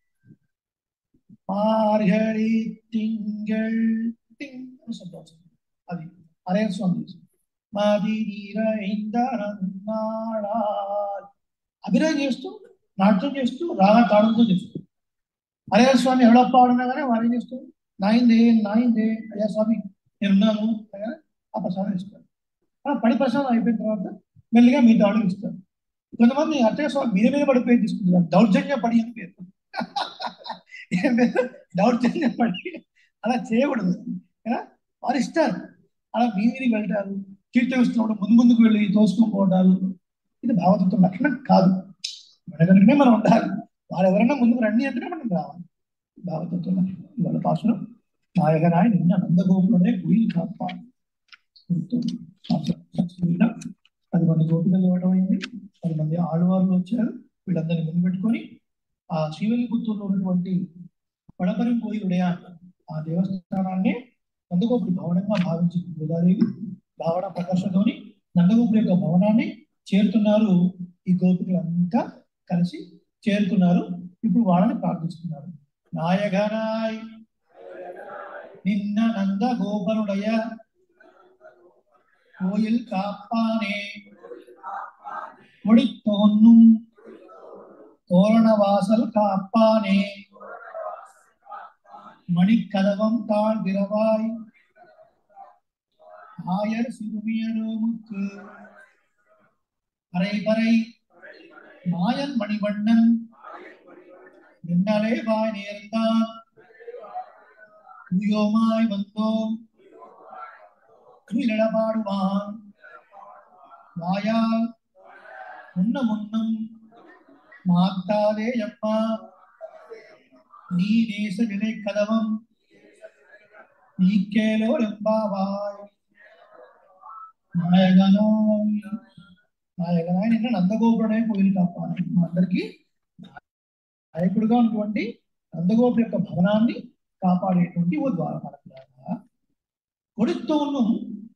మార్గళి తింగళ్ టింగ్ అని శబ్దం వస్తుంది, అది హరిహర స్వామి అభినయం చేస్తూ నాట్యం చేస్తూ రాగా తాళంతో చేస్తూ. హరిహర స్వామి ఎవడప్ప ఆడినా కానీ వారు ఏం చేస్తారు, నాయిందే నాయిందే అయ్యా స్వామి నేనున్నాను అనగానే ఆ ప్రసాదం ఇస్తారు. అలా పడి ప్రసాదం అయిపోయిన తర్వాత మెల్లిగా మీ దాడులు ఇస్తారు. కొంతమంది అత్తయ్య స్వామి మీద పడిపోయి తీసుకుంటారు, దౌర్జన్య పడి అని పేరు. దౌర్జన్య పడి అలా చేయకూడదు కదా, వారు ఇస్తారు. అలా మీదికి వెళ్తారు, కీర్తన ఇస్తున్నప్పుడు ముందు ముందుకు వెళ్ళి తోసుకొని పోవడాలు, ఇది భావతత్వం లక్షణం కాదు. మన కనుకనే మనం ఉండాలి, వారు ఎవరైనా ముందుకు రండి అంటేనే మనం రావాలి. భావతత్వం లక్షణం. ఇవాళ పాసురం నాయకనాయ నిన్న నందగోపులనే గుడి కాపాడు. 10 మంది గోపికలు ఇవ్వడం అయింది, 10 మంది ఆళ్వార్లు వచ్చారు. వీళ్ళందరినీ ముందు పెట్టుకొని ఆ శ్రీవల్లిపుత్తూరులో ఉన్నటువంటి పడపరి పోయి ఉడయా ఆ దేవస్థానాన్ని నందగోపుడి భవనంగా భావించింది గోదాదేవి. భావన ప్రకర్షతోని నందగోపుడి యొక్క భవనాన్ని చేరుతున్నారు. ఈ గోపికలంతా కలిసి చేరుతున్నారు. ఇప్పుడు వాళ్ళని ప్రార్థిస్తున్నారు. నాయకనాయ్ నిన్న నంద గోపనుడయ கோயில் காப்பானே முடித்தோன்னும் தோரணவாசல் காப்பானே மணிக்கதவம் தாழ் திரவாய் ஆயர் சிறுமியரோமுக்கு அரைபறை மாயன் மணிவண்ணன் மின்னலே வாய் நேர்ந்தான் தூயோமாய் வந்தோம் பாடுவான் வாயால் முன்னம் மாத்தாதே அம்மா நீ நேச வினை கதவம் நீக்கேலோ எம்பாவாய். నాయకనాయ నిన్న నందగోపుడే కోయిలు కాపాలి. అందరికీ నాయకుడుగా ఉన్నటువంటి నందగోపుడు యొక్క భవనాన్ని కాపాడేటువంటి ఓ ద్వారపాలకులారా, కొడుతోను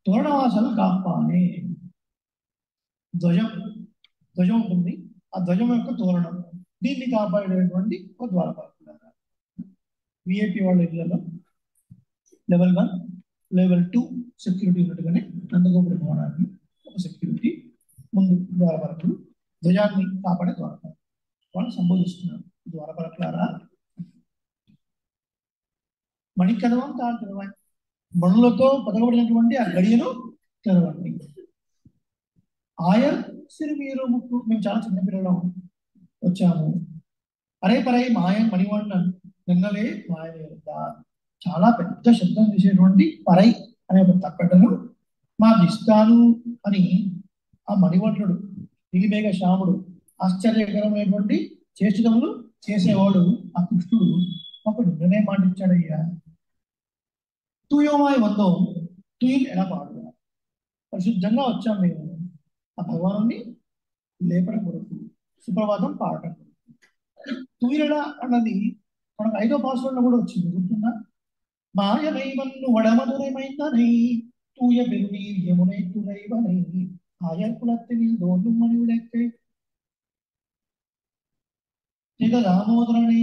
తోరణవాసలు కాపాలి. ధ్వజం ఉంటుంది, ఆ ధ్వజం యొక్క తోరణం, దీన్ని కాపాడేటువంటి ఒక ద్వారపాలకులారా. విఐపి వాళ్ళ ఇళ్లలో లెవెల్ 1 లెవెల్ 2 సెక్యూరిటీ ఉన్నట్టుగానే నందగోపుడి భవనాన్ని ఒక సెక్యూరిటీ, ముందు ద్వారపాలకులు, ధ్వజాన్ని కాపాడే ద్వారపాలకులు వాళ్ళు సంబోధిస్తున్నారు. ద్వారపాలకులారా, మణికదవం తాను తెరవండి, మణులతో పదకబడినటువంటి ఆ గడియను తెరవండి. ఆయర్ సిరిమీరు ముక్కు, మేము చాలా చిన్నపిల్లలం వచ్చాము. అరే పరై మాయన్ మణివಣ್ಣన్ నిన్నలే మాయనేరుతా, చాలా పెద్ద శబ్దం చేసేటువంటి పరై అనే ఒక తప్పటను మాకు ఇస్తాను అని ఆ మణివన్నుడు నీలిమేఘ శ్యాముడు ఆశ్చర్యకరమైనటువంటి చేష్టములు చేసేవాడు ఆ కృష్ణుడు మాకు నిన్ననే మాటిచ్చాడయ్యా. తూయోమాయి వందో తూయిల్ ఎలా పాడుగా, పరిశుద్ధంగా వచ్చాం మేము ఆ భగవాను లేపడం కొరకు, సుప్రభాతం పాడటం కొరకు. తూయిల అన్నది మనకు 5వ పాసురంలో కూడా వచ్చింది, గుర్తుందా? மாயனைவன்னு வடமதுரைமைந்தனை தூய பெருநீர் யமுனை துறைவனை ஆயர் குலத்தினில் தோன்றும் மணி விளக்கை திக దామోదరణి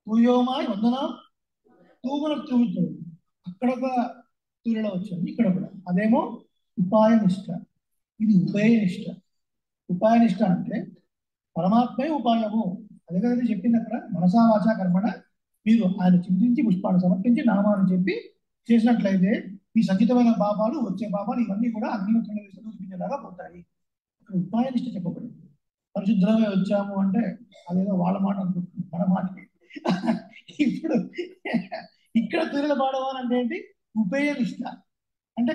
తూయోమాయ్ వందనం తూములకు తూగుతాడు. అక్కడ ఒక తూరిలో వచ్చింది, ఇక్కడ కూడా అదేమో ఉపాయ నిష్ట, ఇది ఉభయనిష్ట. ఉపాయనిష్ట అంటే పరమాత్మే ఉపాయము, అదే కదా చెప్పింది అక్కడ. మనసా వాచా కర్మణ మీరు ఆయన చింతించి పుష్పాన్ని సమర్పించి నామాన్ని చెప్పి చేసినట్లయితే ఈ సంచితమైన పాపాలు, వచ్చే పాపాలు ఇవన్నీ కూడా అగ్నిహోత్రంలో చూపించేలాగా పోతాయి. ఉపాయనిష్ట చెప్పబడింది. పరిశుద్ధంగా వచ్చాము అంటే అదేదో వాళ్ళ మాట అనుకుంటుంది, మన మాటకి. ఇప్పుడు ఇక్కడ తిరుగుల పాడవాలని అంటే ఏంటి? ఉపేయనిష్ట అంటే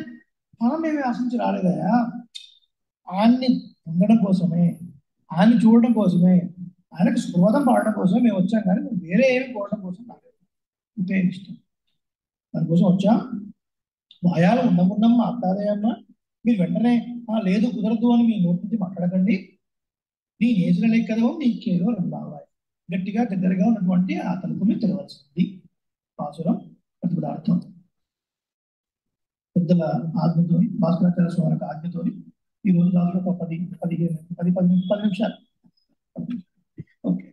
ఫలం ఏమి ఆశించి రాలేదయా, ఆయన్ని పొందడం కోసమే, ఆయన్ని చూడడం కోసమే, ఆయనకు స్పృహదం పాడడం కోసమే మేము వచ్చాం, కానీ మేము వేరే ఏమి కోరడం కోసం రాలేదు. ఉపేయనిష్ట దానికోసం వచ్చాం. భయాలు ఉండముండమ్మా అత్తాదయమ్మ, మీరు వెంటనే లేదు కుదరదు అని మీ నోటి నుంచి మాట్లాడకండి. నీ నేసిన లెక్కదో నీకేదో రావాలి. గట్టిగా దగ్గరగా ఉన్నటువంటి ఆ తలుపుని తెరవలసింది. పాసురం ప్రతిపదార్థం. పెద్దల ఆజ్ఞతో, భాస్కరాచార్య స్వామి ఆజ్ఞతో ఈ రోజు రాజు ఒక 10 నిమిషాలు. ఓకే,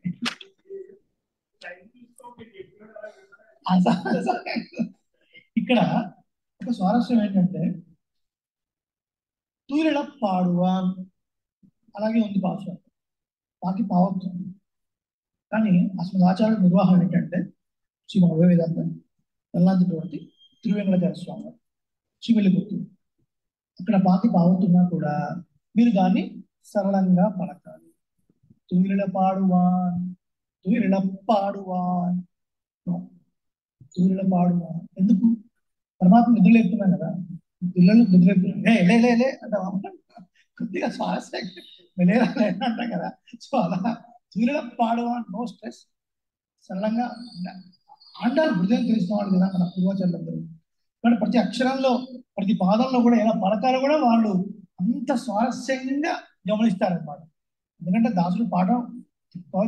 ఇక్కడ ఒక స్వారస్యం ఏంటంటే తూరెడ పాడువాన్ అలాగే ఉంది పాసురం, బాకి పావుతుంది. కానీ అసలు ఆచార నిర్వాహం ఏంటంటే శ్రీ మహా వేదాంతం వెళ్ళాల్సినటువంటి తిరువేంకటాచార్య స్వామి శివలిపుత్తు. అక్కడ బాకి పావుతున్నా కూడా మీరు దాన్ని సరళంగా పలకాలి. తూరిల పాడువాన్, తూరిల పాడువాన్, తూరిల పాడువాన్. ఎందుకు? పరమాత్మ నిద్రలేపుతున్నాం కదా, పిల్లలు నిద్రలేపుతున్నాం, లే లే లే అంటే కొద్దిగా స్వారస్యం అంటాం కదా. సో అలా తూరిల పాడువాన్, నో స్ట్రెస్, సరళంగా ఆండాలు హృదయం తెలిసిన వాళ్ళు కదా మన పూర్వచరులందరూ. కానీ ప్రతి అక్షరంలో ప్రతి పాదంలో కూడా ఎలా పలకాలో కూడా వాళ్ళు అంత స్వారస్యంగా గమనిస్తారనమాట. ఎందుకంటే దాసుడు పాఠం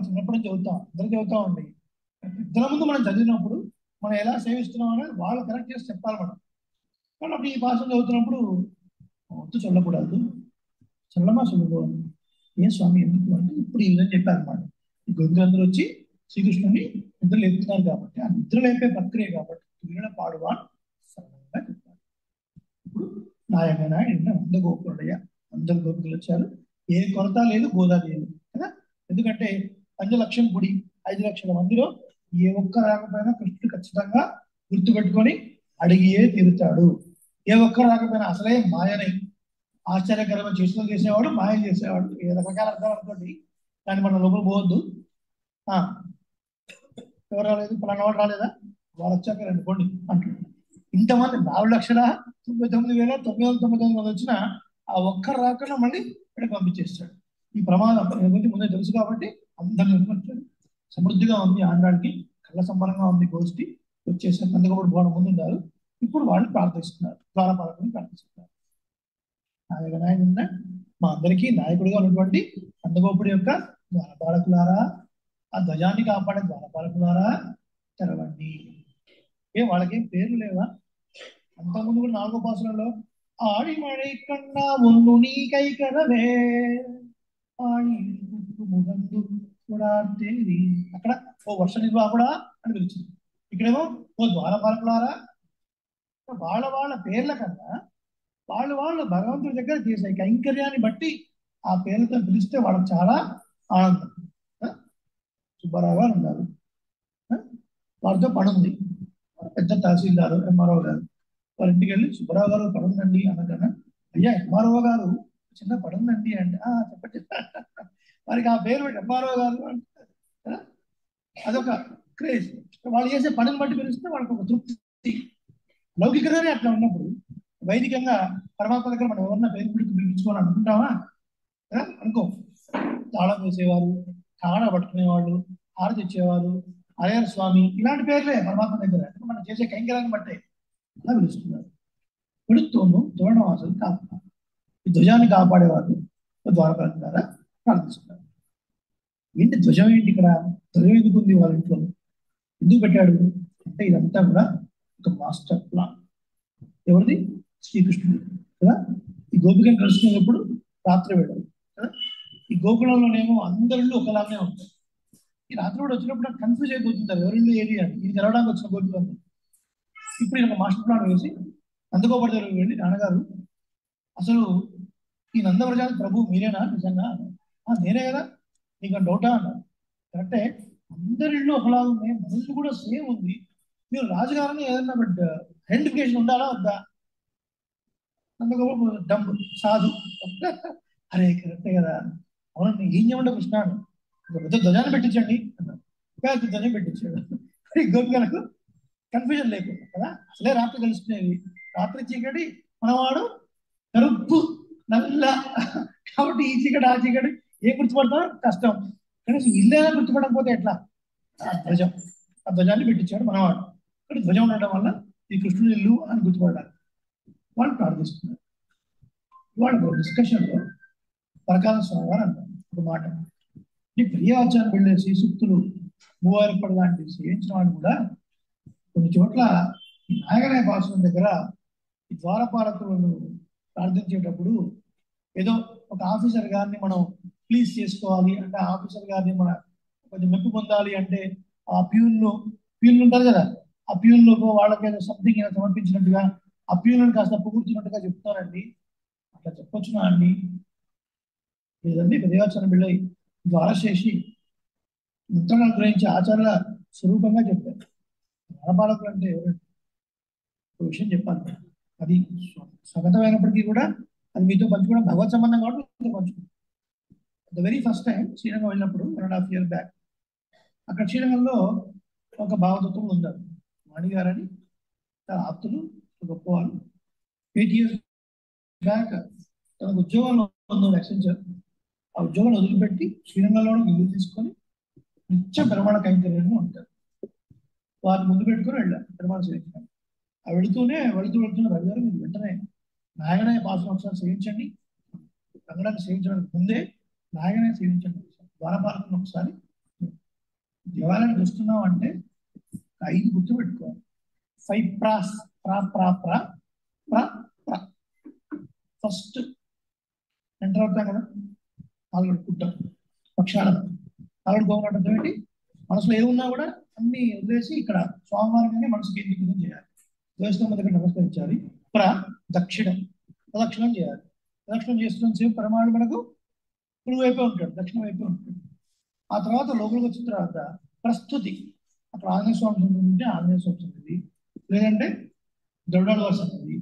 చిన్నప్పుడు చదువుతాం, అందరూ చదువుతా ఉండి ఇద్దరి ముందు మనం చదివినప్పుడు మనం ఎలా సేవిస్తున్నాం అనేది వాళ్ళు కరెక్ట్ చేసి చెప్పాలి మనం. కాబట్టి ఈ భాషను చదువుతున్నప్పుడు వద్దు చల్లకూడదు, చల్లమా చల్లకూడదు. ఏ స్వామి ఎందుకు అంటే ఇప్పుడు ఈ విధంగా చెప్పారనమాట. ఈ గొంతులందరూ వచ్చి శ్రీకృష్ణుని నిద్ర లేపుతున్నారు కాబట్టి ఆ నిద్ర లేపే ప్రక్రియ కాబట్టి వీళ్ళ పాడువాన్ సరళంగా చెప్పారు. ఇప్పుడు నాయకన వంద గోపురుడయ్య, అందరు గోపులు వచ్చారు, ఏ కొరత లేదు, గోదా లేదు కదా. ఎందుకంటే 5 లక్షల గుడి, 5 లక్షల మందిలో ఏ ఒక్క రాకపోయినా కృష్ణుడు ఖచ్చితంగా గుర్తుపెట్టుకొని అడిగియే తీరుతాడు. ఏ ఒక్క రాకపోయినా అసలే మాయని ఆశ్చర్యకరమైన చేతులు చేసేవాడు, మాయం చేసేవాడు, ఏ రకరకాల అర్థం అనుకోండి, కానీ మన లోపల పోవద్దు. ఎవరు రాలేదు, పలానా వాడు రాలేదా, వాళ్ళు వచ్చాక రండి అంటాడు. ఇంతమంది 4,99,999 వచ్చిన ఆ ఒక్కరు రాకుండా మళ్ళీ ఇక్కడ పంపించేస్తాడు. ఈ ప్రమాదం గురించి ముందే తెలుసు కాబట్టి అందరినీ అనుకుంటాడు. సమృద్ధిగా ఉంది, ఆంధ్రానికి కళ్ళ సంబరంగా ఉంది, గోష్ఠి వచ్చేసారు. నందగోపుడు భవనం ముందు ఉన్నారు. ఇప్పుడు వాళ్ళు ప్రార్థిస్తున్నారు, ద్వారపాలకుని ప్రార్థిస్తున్నారు. నాయకుడు మా అందరికీ నాయకుడిగా ఉన్నటువంటి నందగోపుడి యొక్క ద్వారపాలకులారా, ఆ ధ్వజాన్ని కాపాడే ద్వారపాలకులారా తెరవండి. వాళ్ళకేం పేర్లు లేవా? అంతకుముందు కూడా 4వ పాసురంలో ఆడిమడై కన్నా ఒన్ను నీకై కదవే ఆడి ముగందు కూడా అక్కడ ఓ వర్ష నిర్వాహకుడా అని పిలిచింది. ఇక్కడేమో ఓ ద్వారపాలకులారా. వాళ్ళ పేర్ల కన్నా వాళ్ళు భగవంతుడి దగ్గర చేసే కైంకర్యాన్ని బట్టి ఆ పేర్లతో పిలిస్తే వాళ్ళకి చాలా ఆనందం. సుబ్బారావు గారు ఉన్నారు, వారితో పని ఉంది, పెద్ద తహసీల్దారు ఎంఆర్ఓ గారు. వారి ఇంటికి వెళ్ళి సుబ్బారావు గారు పని ఉందండి అనగానే, అయ్యా ఎంఆర్ఓ గారు చిన్న పని ఉందండి అంటే చెప్పండి. వారికి ఆ పేరు ఎంఆర్ఓ గారు అంటే అదొక క్రేజ్. వాళ్ళు చేసే పనిని బట్టి పిలిస్తే వాళ్ళకి ఒక తృప్తి. లౌకికంగానే అట్లా ఉన్నప్పుడు వైదికంగా పరమాత్మ దగ్గర మనం ఎవరన్నా పేరు పిలిపించుకోవాలని అనుకుంటామా? అనుకో. తాళం వేసేవారు, కాడ పట్టుకునేవాళ్ళు, హారతి ఇచ్చేవారు, అయ్యర్ స్వామి, ఇలాంటి పేర్లే పరమాత్మ దగ్గర. మనం చేసే కైంకర్యాన్ని బట్టే అలా పిలుస్తున్నారు. పిలుస్తోను తోరణవాసులు కాపాడు, ఈ ధ్వజాన్ని కాపాడేవారు ద్వారపాలకుల ద్వారా ప్రార్థిస్తున్నారు. ఏంటి ధ్వజం ఏంటి? ఇక్కడ ధ్వజం ఎందుకు ఉంది వాళ్ళ ఇంట్లో, ఎందుకు పెట్టాడు అంటే ఇదంతా కూడా ఒక మాస్టర్ ప్లాన్. ఎవరిది? శ్రీకృష్ణుడు కదా. ఈ గోపికను కలుసుకునేటప్పుడు రాత్రి వేళ కదా. ఈ గోకులంలోనేమో అందరిళ్ళు ఒకలానే ఉంటాయి. ఈ రాత్రి కూడా వచ్చినప్పుడు నాకు కన్ఫ్యూజ్ అయిపోతుంటారు ఎవరిళ్ళు ఏది అని. ఇది కలవడానికి వచ్చిన గోపికలు. ఇప్పుడు ఒక మాస్టర్ ప్లాన్ వేసి నందగోపురం దగ్గరికి వెళ్ళి, నాన్నగారు అసలు ఈ నందవ్రజాతి ప్రభు మీరేనా నిజంగా? నేనే కదా, నీకు డౌటా అన్నారు. కరెక్టే, అందరిళ్ళు ఒకలా ఉన్నాయి, మనసు కూడా సేమ్ ఉంది. మీరు రాజుగారిని ఏదన్నా ఐడెంటిఫికేషన్ ఉండాలా వద్దా? నందగోపురం డబ్బు సాధు అరే కరెక్టే కదా, అవునండి ఏం చేయమంటే కృష్ణ అని. ఒక పెద్ద ధ్వజాన్ని పెట్టించండి అన్నాడు. పెద్ద ధ్వజం పెట్టించాడు. ఈ గోపికలకు కన్ఫ్యూజన్ లేకుండా కదా, అసలే రాత్రి కలుసుకునేవి, రాత్రి చీకటి, మనవాడు కరుపు నల్ల, కాబట్టి ఈ చీకటి ఆ చీకటి ఏం గుర్తుపడతాం కష్టం, కనీసం ఇల్లేనా గుర్తుపడకపోతే ఎట్లా. ఆ ధ్వజం, ఆ ధ్వజాన్ని పెట్టించాడు మనవాడు. ఇక్కడ ధ్వజం ఉండడం వల్ల ఈ కృష్ణుడి ఇల్లు అని గుర్తుపడాలి. వాళ్ళు ప్రార్థిస్తున్నారు. వాళ్ళ డిస్కషన్లో పరకాల స్వామి వారు అంటారు ఒక మాట, ఈ ప్రియవాచాన్ని వెళ్ళేసి సూక్తులు మూవారిపడి లాంటివి చేయించిన వాళ్ళు కూడా కొన్ని చోట్ల ఈ నాయకరాయ భాషల దగ్గర ఈ ద్వారపాలకులను ప్రార్థించేటప్పుడు ఏదో ఒక ఆఫీసర్ గారిని మనం ప్లీజ్ చేసుకోవాలి అంటే, ఆ ఆఫీసర్ గారిని మన కొంచెం మెప్పు పొందాలి అంటే ఆ ప్యూన్లు ఉంటారు కదా, ఆ ప్యూన్లకు వాళ్ళకి ఏదో సంథింగ్ సమర్పించినట్టుగా ఆ ప్యూన్లను కాస్త పొగుడుతున్నట్టుగా చెప్తారండి. అట్లా చెప్పొచ్చునా అండి? లేదండి, విదయాచరణ బిళ్ళ ద్వారశేషి మంత్రాలను గ్రహించి ఆచార్య స్వరూపంగా చెప్పారు. జ్ఞానపాలకులు అంటే ఒక విషయం చెప్పాలి, అది స్వగతమైనప్పటికీ కూడా అది మీతో పంచుకోవడం భగవత్ సంబంధం కాబట్టి మీతో పంచుకుంటాం. The very first time Srirangam వెళ్ళినప్పుడు 1.5 years బ్యాక్, అక్కడ శ్రీరంగంలో ఒక భావతత్వం ఉన్నారు, వాణిగారని చాలా ఆప్తులు, గొప్పవాళ్ళు. 8 years బ్యాక్ తనకు ఉద్యోగంలో ఉన్నారు ఎక్సెంచర్, ఆ ఉద్యోగాన్ని వదిలిపెట్టి శ్రీరంగంలో ఇల్లు తీసుకొని నిత్య ప్రమాణ కైంకర్యంగా ఉంటారు. వారిని ముందు పెట్టుకొని వెళ్ళారు ప్రమాణ సేవించడానికి. ఆ వెళుతున్న రవి గారు మీరు వెంటనే నాయగనే పాసన ఒకసారి సేవించండి, రంగడాన్ని సేవించడానికి ముందే నాయగనే సేవించండి, ద్వారపాలకులను ఒకసారి. దేవాలయాన్ని చూస్తున్నాం అంటే 5 గుర్తు పెట్టుకోవాలి. 5 ప్రాస్, ప్రా ప్రా ప్రా ప్రా ప్రా. ఫస్ట్ ఎంటర్ అవుతాం కదా, కాలు కడుక్కుంటాం, పక్షాల కాలు గోమటం ఏంటి, మనసులో ఏమున్నా కూడా అన్ని వదిలేసి ఇక్కడ స్వామివారిని మనసుకి ఎందుకు చేయాలి, దేవస్థానం దగ్గర నమస్కరించాలి. దక్షిణం, ప్రదక్షిణం చేయాలి. ప్రదక్షిణం చేస్తున్న సేపు పరమాణు మనకు కుడి వైపే ఉంటాడు, దక్షిణ వైపే ఉంటాడు. ఆ తర్వాత లోపలికి వచ్చిన తర్వాత ప్రస్తుతి, అక్కడ ఆంజనేయ స్వామి ఉంటే ఆంజనేయ స్వామి సన్నిధి, లేదంటే దొడ్డాడు వారి సన్నిధి.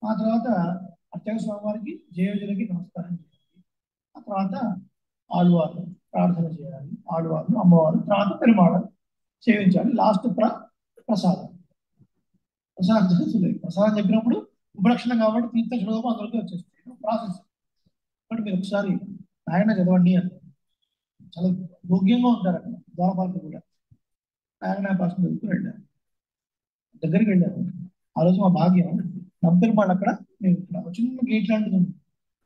ఆ తర్వాత అత్యవ స్వామివారికి జయవిజయులకి నమస్కారం చేయాలి. ఆ తర్వాత ఆళ్వారు ప్రార్థన చేయాలి, ఆళ్వారు అమ్మవారు, తర్వాత పెరుమాళ సేవించాలి. లాస్ట్ ప్రసాదం. ప్రసాదం తెలుసులేదు, ప్రసాదం చెప్పినప్పుడు ఉపలక్షణం కాబట్టి తీర్థ శ్లోకం అందరికీ వచ్చేస్తాయి ప్రాసెస్. బట్ మీరు ఒకసారి ఆయన చదవండి అని చాలా భోగ్యంగా ఉంటారు అక్కడ ద్వారపాలకులు కూడా. ఆయన భాషను చదువుకుని వెళ్ళారు, దగ్గరికి వెళ్ళారు. ఆ రోజు మా భాగ్యం, నంపెరుమాళ్ళు అక్కడ మేము ఇక్కడ చిన్న గేట్ లాంటిది ఉంది,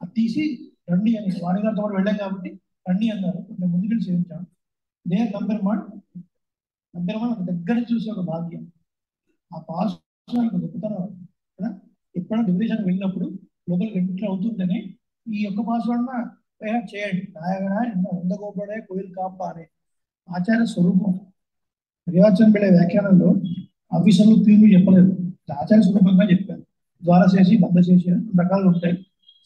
అది తీసి రండి అని వాణిగారితో పాటు వెళ్ళాం కాబట్టి రండి అన్నారు. కొంచెం ముందుకెళ్ళి సేవించాం. నేను నంపెరుమాళ్ దగ్గర చూసే ఒక భాగ్యం. ఆ పాస్ గొప్పతనం కదా. ఎప్పుడైనా డివిజన్ వెళ్ళినప్పుడు లోపలికి ఎంటర్ అవుతుంటేనే ఈ యొక్క పాస్వర్డ్ చేయండి, నాయగన వందగోపడే కోయిల్ కాప అనే ఆచార్య స్వరూపం. విద్యాచరణ వెళ్ళే వ్యాఖ్యానంలో ఆఫీసర్లు ప్యూన్లు చెప్పలేదు, ఆచార్య స్వరూపంగా చెప్పారు. ద్వారశేషి, బంధశేషి అని 2 రకాలు ఉంటాయి.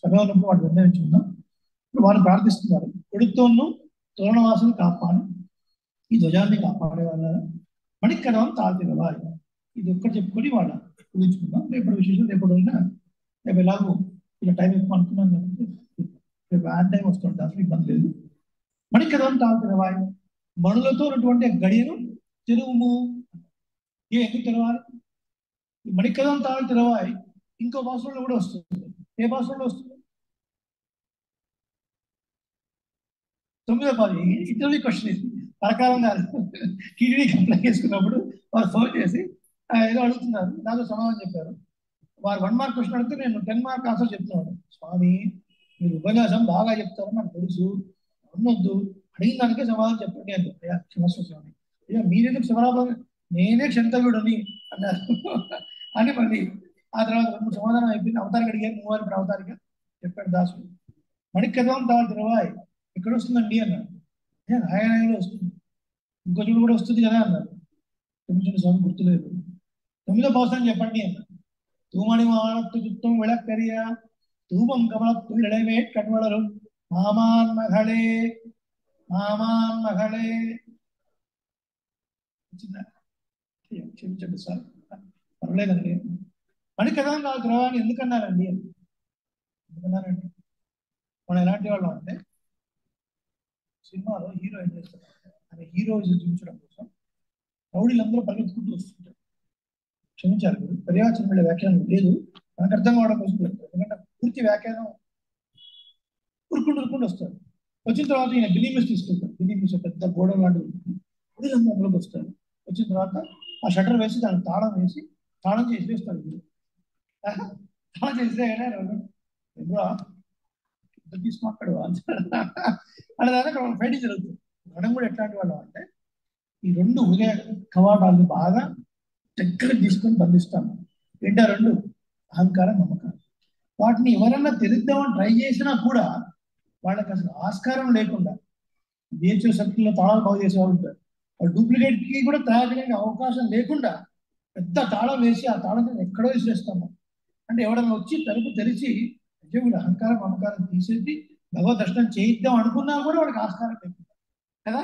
సభ ఉన్నప్పుడు వాటి నిర్ణయించుకుందాం. ఇప్పుడు వారు ప్రార్థిస్తున్నారు, కొడుతోను తోరణవాసులు కాపాని, ఈ ధ్వజాన్ని కాపాడే వాళ్ళ మణికరం తాల్తిరవాలి. ఇది ఒక్కటి చెప్పుకొని వాళ్ళ ఊహించుకుందాం. రేపటి విశేషం రేపటి ఉన్న, రేపు ఎలాగో ఇలా టైం ఎక్కువ అనుకున్నాం కాబట్టి రేపు ఆ టైం వస్తుంది, అసలు ఇబ్బంది లేదు. మణికరం తాల్తిరవాలి, మణులతో ఉన్నటువంటి గడియను తెరువుము. ఎందుకు తెరవాలి? మణికరం తాళం తెరవాలి ఇంకో భాషలో కూడా వస్తుంది. ఏ భాషలో వస్తుంది? 9వ పాలి ఇంటర్వ్యూ క్వశ్చన్ ఇది. ప్రకారం కాదు, టీడీడీకి అప్లై చేసుకున్నప్పుడు వారు ఫోన్ చేసి ఏదో అడుగుతున్నారు, నాతో సమాధానం చెప్పారు. వారు 1 mark క్వశ్చన్ అడిగితే నేను 10 mark ఆన్సర్ చెప్తున్నాను. స్వామి మీరు ఉపన్యాసం బాగా చెప్తారని నాకు తెలుసు, అన్నొద్దు, అడిగిన దానికే సమాధానం చెప్పండి అని చెప్పారు. క్షమస్వ స్వామి, ఇక మీరెందుకు శివరాబాబు, నేనే క్షంతవ్యుడని అన్నారు అని. మళ్ళీ ఆ తర్వాత 2 సమాధానం అయిపోయింది. అవతారికి అడిగారు, 3 అవతారిక చెప్పాడు దాసుడు. మణికథం తాళ తిరవాయి ఎక్కడ వస్తుందండి అన్నాడు. రాయణంలో వస్తుంది, ఇంకో చూడు కూడా వస్తుంది కదా అన్నారు. కొంచెం స్వామి గుర్తులేదు. 9వ భాషను చెప్పండి అన్నారు. తూమణి మానత్తు చుట్టం విళక్కరియ తూపం కమలత్తు ఇళమే కన్వళరు మామాన్ మహళే క్షమించండి సార్, పర్లేదండి. మణికథం తాళ తిరవాని ఎందుకన్నారండి? ఎందుకన్నారండి? మనం ఎలాంటి వాళ్ళం అంటే సినిమాలో హీరో ఏం చేస్తారు అని హీరోయిజం చూపించడం కోసం రౌడీలందరూ పరిగెత్తుకుంటూ వస్తుంటారు. క్షమించాలి మీరు పర్యావచనం వెళ్ళే వ్యాఖ్యానం లేదు, మనకు అర్థం కావడం కోసం చెప్తారు. ఎందుకంటే పూర్తి వ్యాఖ్యానం ఉరుకుంటూ వస్తారు. వచ్చిన తర్వాత ఈయన బిలీమిస్ తీసుకెళ్తారు. బిలీమిస్ పెద్ద గోడ లాంటివి ఉంటుంది. రౌడీలందరూ అందులోకి వస్తారు. వచ్చిన తర్వాత ఆ షటర్ వేసి దానికి తాళం వేసి తాళం చేసి వేస్తారు. తాళం చేస్తే ఎప్పుడా తీసుకున్నాడు అనేదాన్ని అక్కడ ఫైటింగ్ జరుగుతుంది. మనం కూడా ఎట్లాంటి వాళ్ళం అంటే ఈ రెండు హృదయ కవాటాలను బాగా దగ్గర తీసుకొని బంధిస్తాము. ఏంటా రెండు? అహంకారం, మమకారం. వాటిని ఎవరన్నా తెలిద్దామని ట్రై చేసినా కూడా వాళ్ళకి అసలు ఆస్కారం లేకుండా బిహెచ్ఓ సర్కిల్లో తాళాలు బాగు చేసేవాళ్ళు ఉంటారు. వాళ్ళు డూప్లికేట్ కి కూడా తయారు చేయడానికి అవకాశం లేకుండా పెద్ద తాళం వేసి ఆ తాళం ఎక్కడో వేసేస్తాము. అంటే ఎవడన్నా వచ్చి తలుపు తెరిచి వీడు అహంకారం మమకారం తీసేసి భగవద్ దర్శనం చేయిద్దాం అనుకున్నా కూడా వాడికి ఆస్కారం లేకుండా కదా.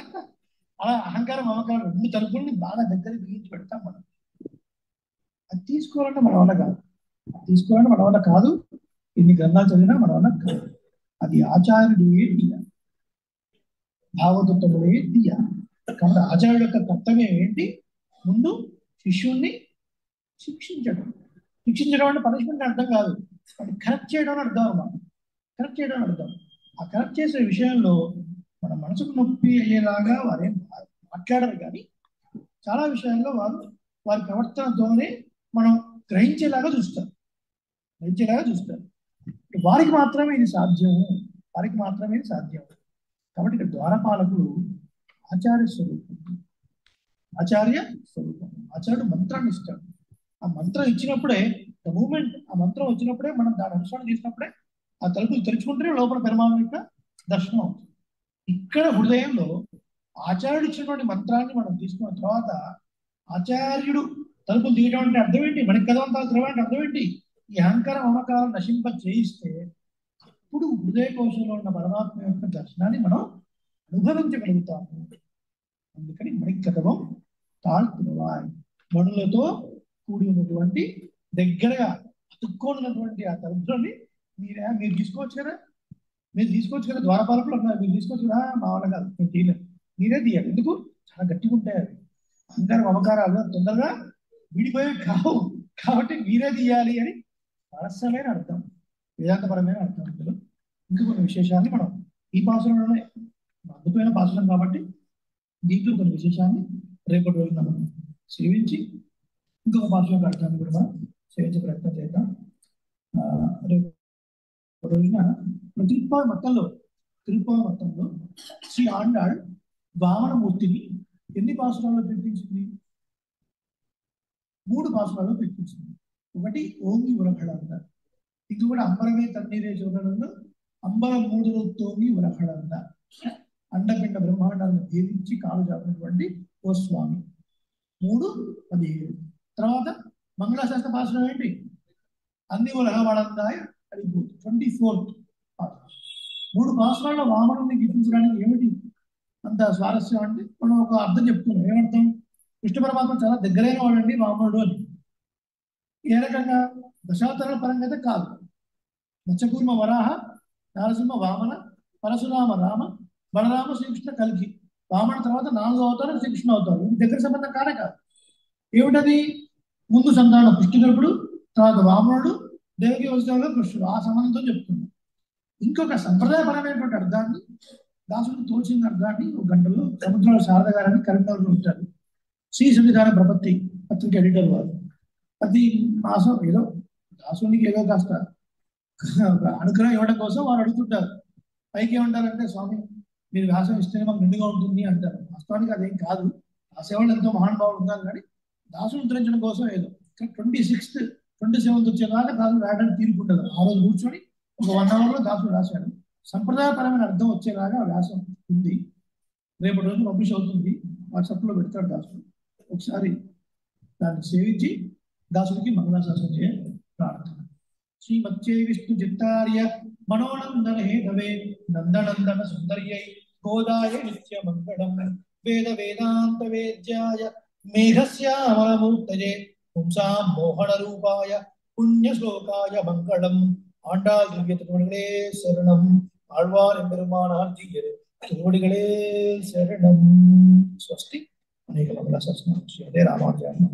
అలా అహంకారం మమకారం రెండు తలుపుల్ని బాగా దగ్గర బిగించి పెడతాం మనం. అది తీసుకోవాలంటే మన వల్ల కాదు. తీసుకోవాలంటే మన వల్ల కాదు. ఇన్ని గ్రంథాలు చదివినా మన వల్ల కాదు. అది ఆచార్యుడే తీయాలి, భాగవతుడే తీయాలి. కాబట్టి ఆచార్యుడు యొక్క కర్తవ్యం ఏంటి? ముందు శిష్యుణ్ణి శిక్షించడం. శిక్షించడం అంటే పనిష్మెంట్ అర్థం కాదు, అది కరెక్ట్ చేయడం అని అర్థం అన్నమాట. కరెక్ట్ చేయడం అని అర్థం. ఆ కరెక్ట్ చేసే విషయంలో మన మనసుకు నొప్పి అయ్యేలాగా వారేం మాట్లాడరు, కానీ చాలా విషయాల్లో వారి ప్రవర్తనతోనే మనం గ్రహించేలాగా చూస్తారు. వారికి మాత్రమే ఇది సాధ్యము. కాబట్టి ఇక్కడ ద్వారపాలకుడు ఆచార్య స్వరూపం. ఆచార్యుడు మంత్రాన్ని ఇస్తాడు. ఆ మంత్రం ఇచ్చినప్పుడే, ద మూమెంట్ ఆ మంత్రం వచ్చినప్పుడే మనం దాని అనుసరణ చేసినప్పుడే ఆ తలుపులు తెరుచుకుంటే లోపల పెరుమాళం యొక్క దర్శనం అవుతుంది. ఇక్కడ హృదయంలో ఆచార్యుడు ఇచ్చినటువంటి మంత్రాన్ని మనం తీసుకున్న తర్వాత ఆచార్యుడు తలుపులు తీయడం అంటే అర్థం ఏంటి? మనకి కదవంతాలు తెరవంటే అర్థం ఏంటి? ఈ అహంకారం మమకారం నశింప చేయిస్తే అప్పుడు హృదయ కోశంలో ఉన్న పరమాత్మ యొక్క దర్శనాన్ని మనం అనుభవించగలుగుతాము. అందుకని మణికటవం తాళ్తువాయి, మణులతో కూడి ఉన్నటువంటి దగ్గరగా అతుక్కోనున్నటువంటి ఆ తలుపులని మీరు తీసుకోవచ్చు కదా. ద్వారపాలకులు ఉన్నారు, మీరు తీసుకోవచ్చు కదా. మా వాళ్ళ కాదు, నేను తీయలేదు, మీరే తీయాలి. ఎందుకు? చాలా గట్టిగా ఉంటాయి అవి. అహంకారం మమకారాలు తొందరగా విడిపోయేవి కావు. కాబట్టి మీరే తీయాలి అని రహస్యమైన అర్థం, వేదాంతపరమైన అర్థం. ఇందులో ఇంకా కొన్ని విశేషాన్ని మనం ఈ పాసురంలోనే, అద్భుతమైన పాసురం కాబట్టి దీంట్లో కొన్ని విశేషాన్ని రేపటి రోజున మనం సేవించి ఇంకొక పాసురం అర్థాన్ని కూడా మనం సేవించే ప్రయత్నం చేద్దాం. రేపు రోజున తిరుప్పావ మొత్తంలో శ్రీ ఆండాళ్ వామనమూర్తిని ఎన్ని పాసురాల్లో కీర్తించింది? 3 పాసురాల్లో కీర్తించింది. ఒకటి ఓంగి ఉరకడంద, ఇది కూడా అంబరమే తన్నీరే చూడడంలో అంబరం 3 తోంగి ఉరకడంద, అండపిండ బ్రహ్మాండాలను భేదించి కాలు చాపినటువంటి ఓ స్వామి. 3:17. తర్వాత మంగళాశాస్త్ర పాసురం ఏంటి? అన్ని ఉలగబడందాయ అది 24th. 3 పాసురాల్లో వామనుని కీర్తించడానికి ఏమిటి అంత స్వారస్యం అంటే మనం ఒక అర్థం చెప్తున్నాం. ఏమర్థం? విష్ణు పరమాత్మ చాలా దగ్గరైన వాడండి వామనుడు అని. ఏ రకంగా? దశావతారాల పరంగా అయితే కాదు. మత్స్యకూర్మ వరాహ, నరసింహ వామన, పరశురామ రామ, బలరామ, శ్రీకృష్ణ కల్కి. వామన తర్వాత 4వ అవతారం శ్రీకృష్ణ అవుతారు. ఇది దగ్గర సంబంధం కానే కాదు. ఏమిటది? ముందు సంతానం కృష్ణుడు, తర్వాత వామనుడు, దేవకి వస్తువుగా కృష్ణుడు. ఆ సంబంధంతో చెప్తుంది. ఇంకొక సంప్రదాయపరమైనటువంటి అర్థాన్ని, దాసుడికి తోచిన అర్థాన్ని ఒక గంటలో సముద్రాల శారద గారని కరీంనగర్లో ఉంటారు. శ్రీ సంవిధాన ప్రపత్తి పత్రిక ఎడిటర్ వారు. ప్రతి మాసం ఏదో దాసునికి ఏదో కాస్త అనుగ్రహం ఇవ్వడం కోసం వారు అడుగుతుంటారు. పైకి ఏమంటారంటే, స్వామి మీరు వ్యాసం ఇస్తేనే మాకు నిండుగా ఉంటుంది అంటారు. వాస్తవానికి అదేం కాదు. ఆ సేవలు ఎంతో మహానుభావులు ఉన్నారు, కానీ దాసుని ఉద్ధరించడం కోసం ఏదో 26th 27th వచ్చేదాకా దాసుడు రాయడానికి తీరుకుంటారు. ఆ రోజు కూర్చొని ఒక 1 hourలో దాసుడు రాశాడు. సంప్రదాయపరమైన అర్థం వచ్చేలాగా వ్యాసం ఉంది. రేపటి రోజు పబ్లిష్ అవుతుంది. వాట్సాప్లో పెడతాడు దాసుడు. ఒకసారి దాన్ని సేవించి దాసుడికి మంగళాశాసనం చేయ ప్రార్థన. శ్రీమచ్చే విష్ణు చిత్తార్య మనోనందన హేతవే నందనందన సుందర్యై గోదాయ నిత్య మంగళం. వేద వేదాంత వేద్యాయ మేఘశ్యామలమూర్తయే పుంసాం మోహన రూపాయ పుణ్య శ్లోకాయ మంగళం. ఆండాళ్ దివ్య తిరుమలే శరణం. ஆழ்வார் எம்பெருமானார் ஜீயரு திருவடிகளே சரணம். ஸ்வஸ்தி. அநேக மங்கள சஸ்னம் ஸ்ரீ ராமானுஜாயம்.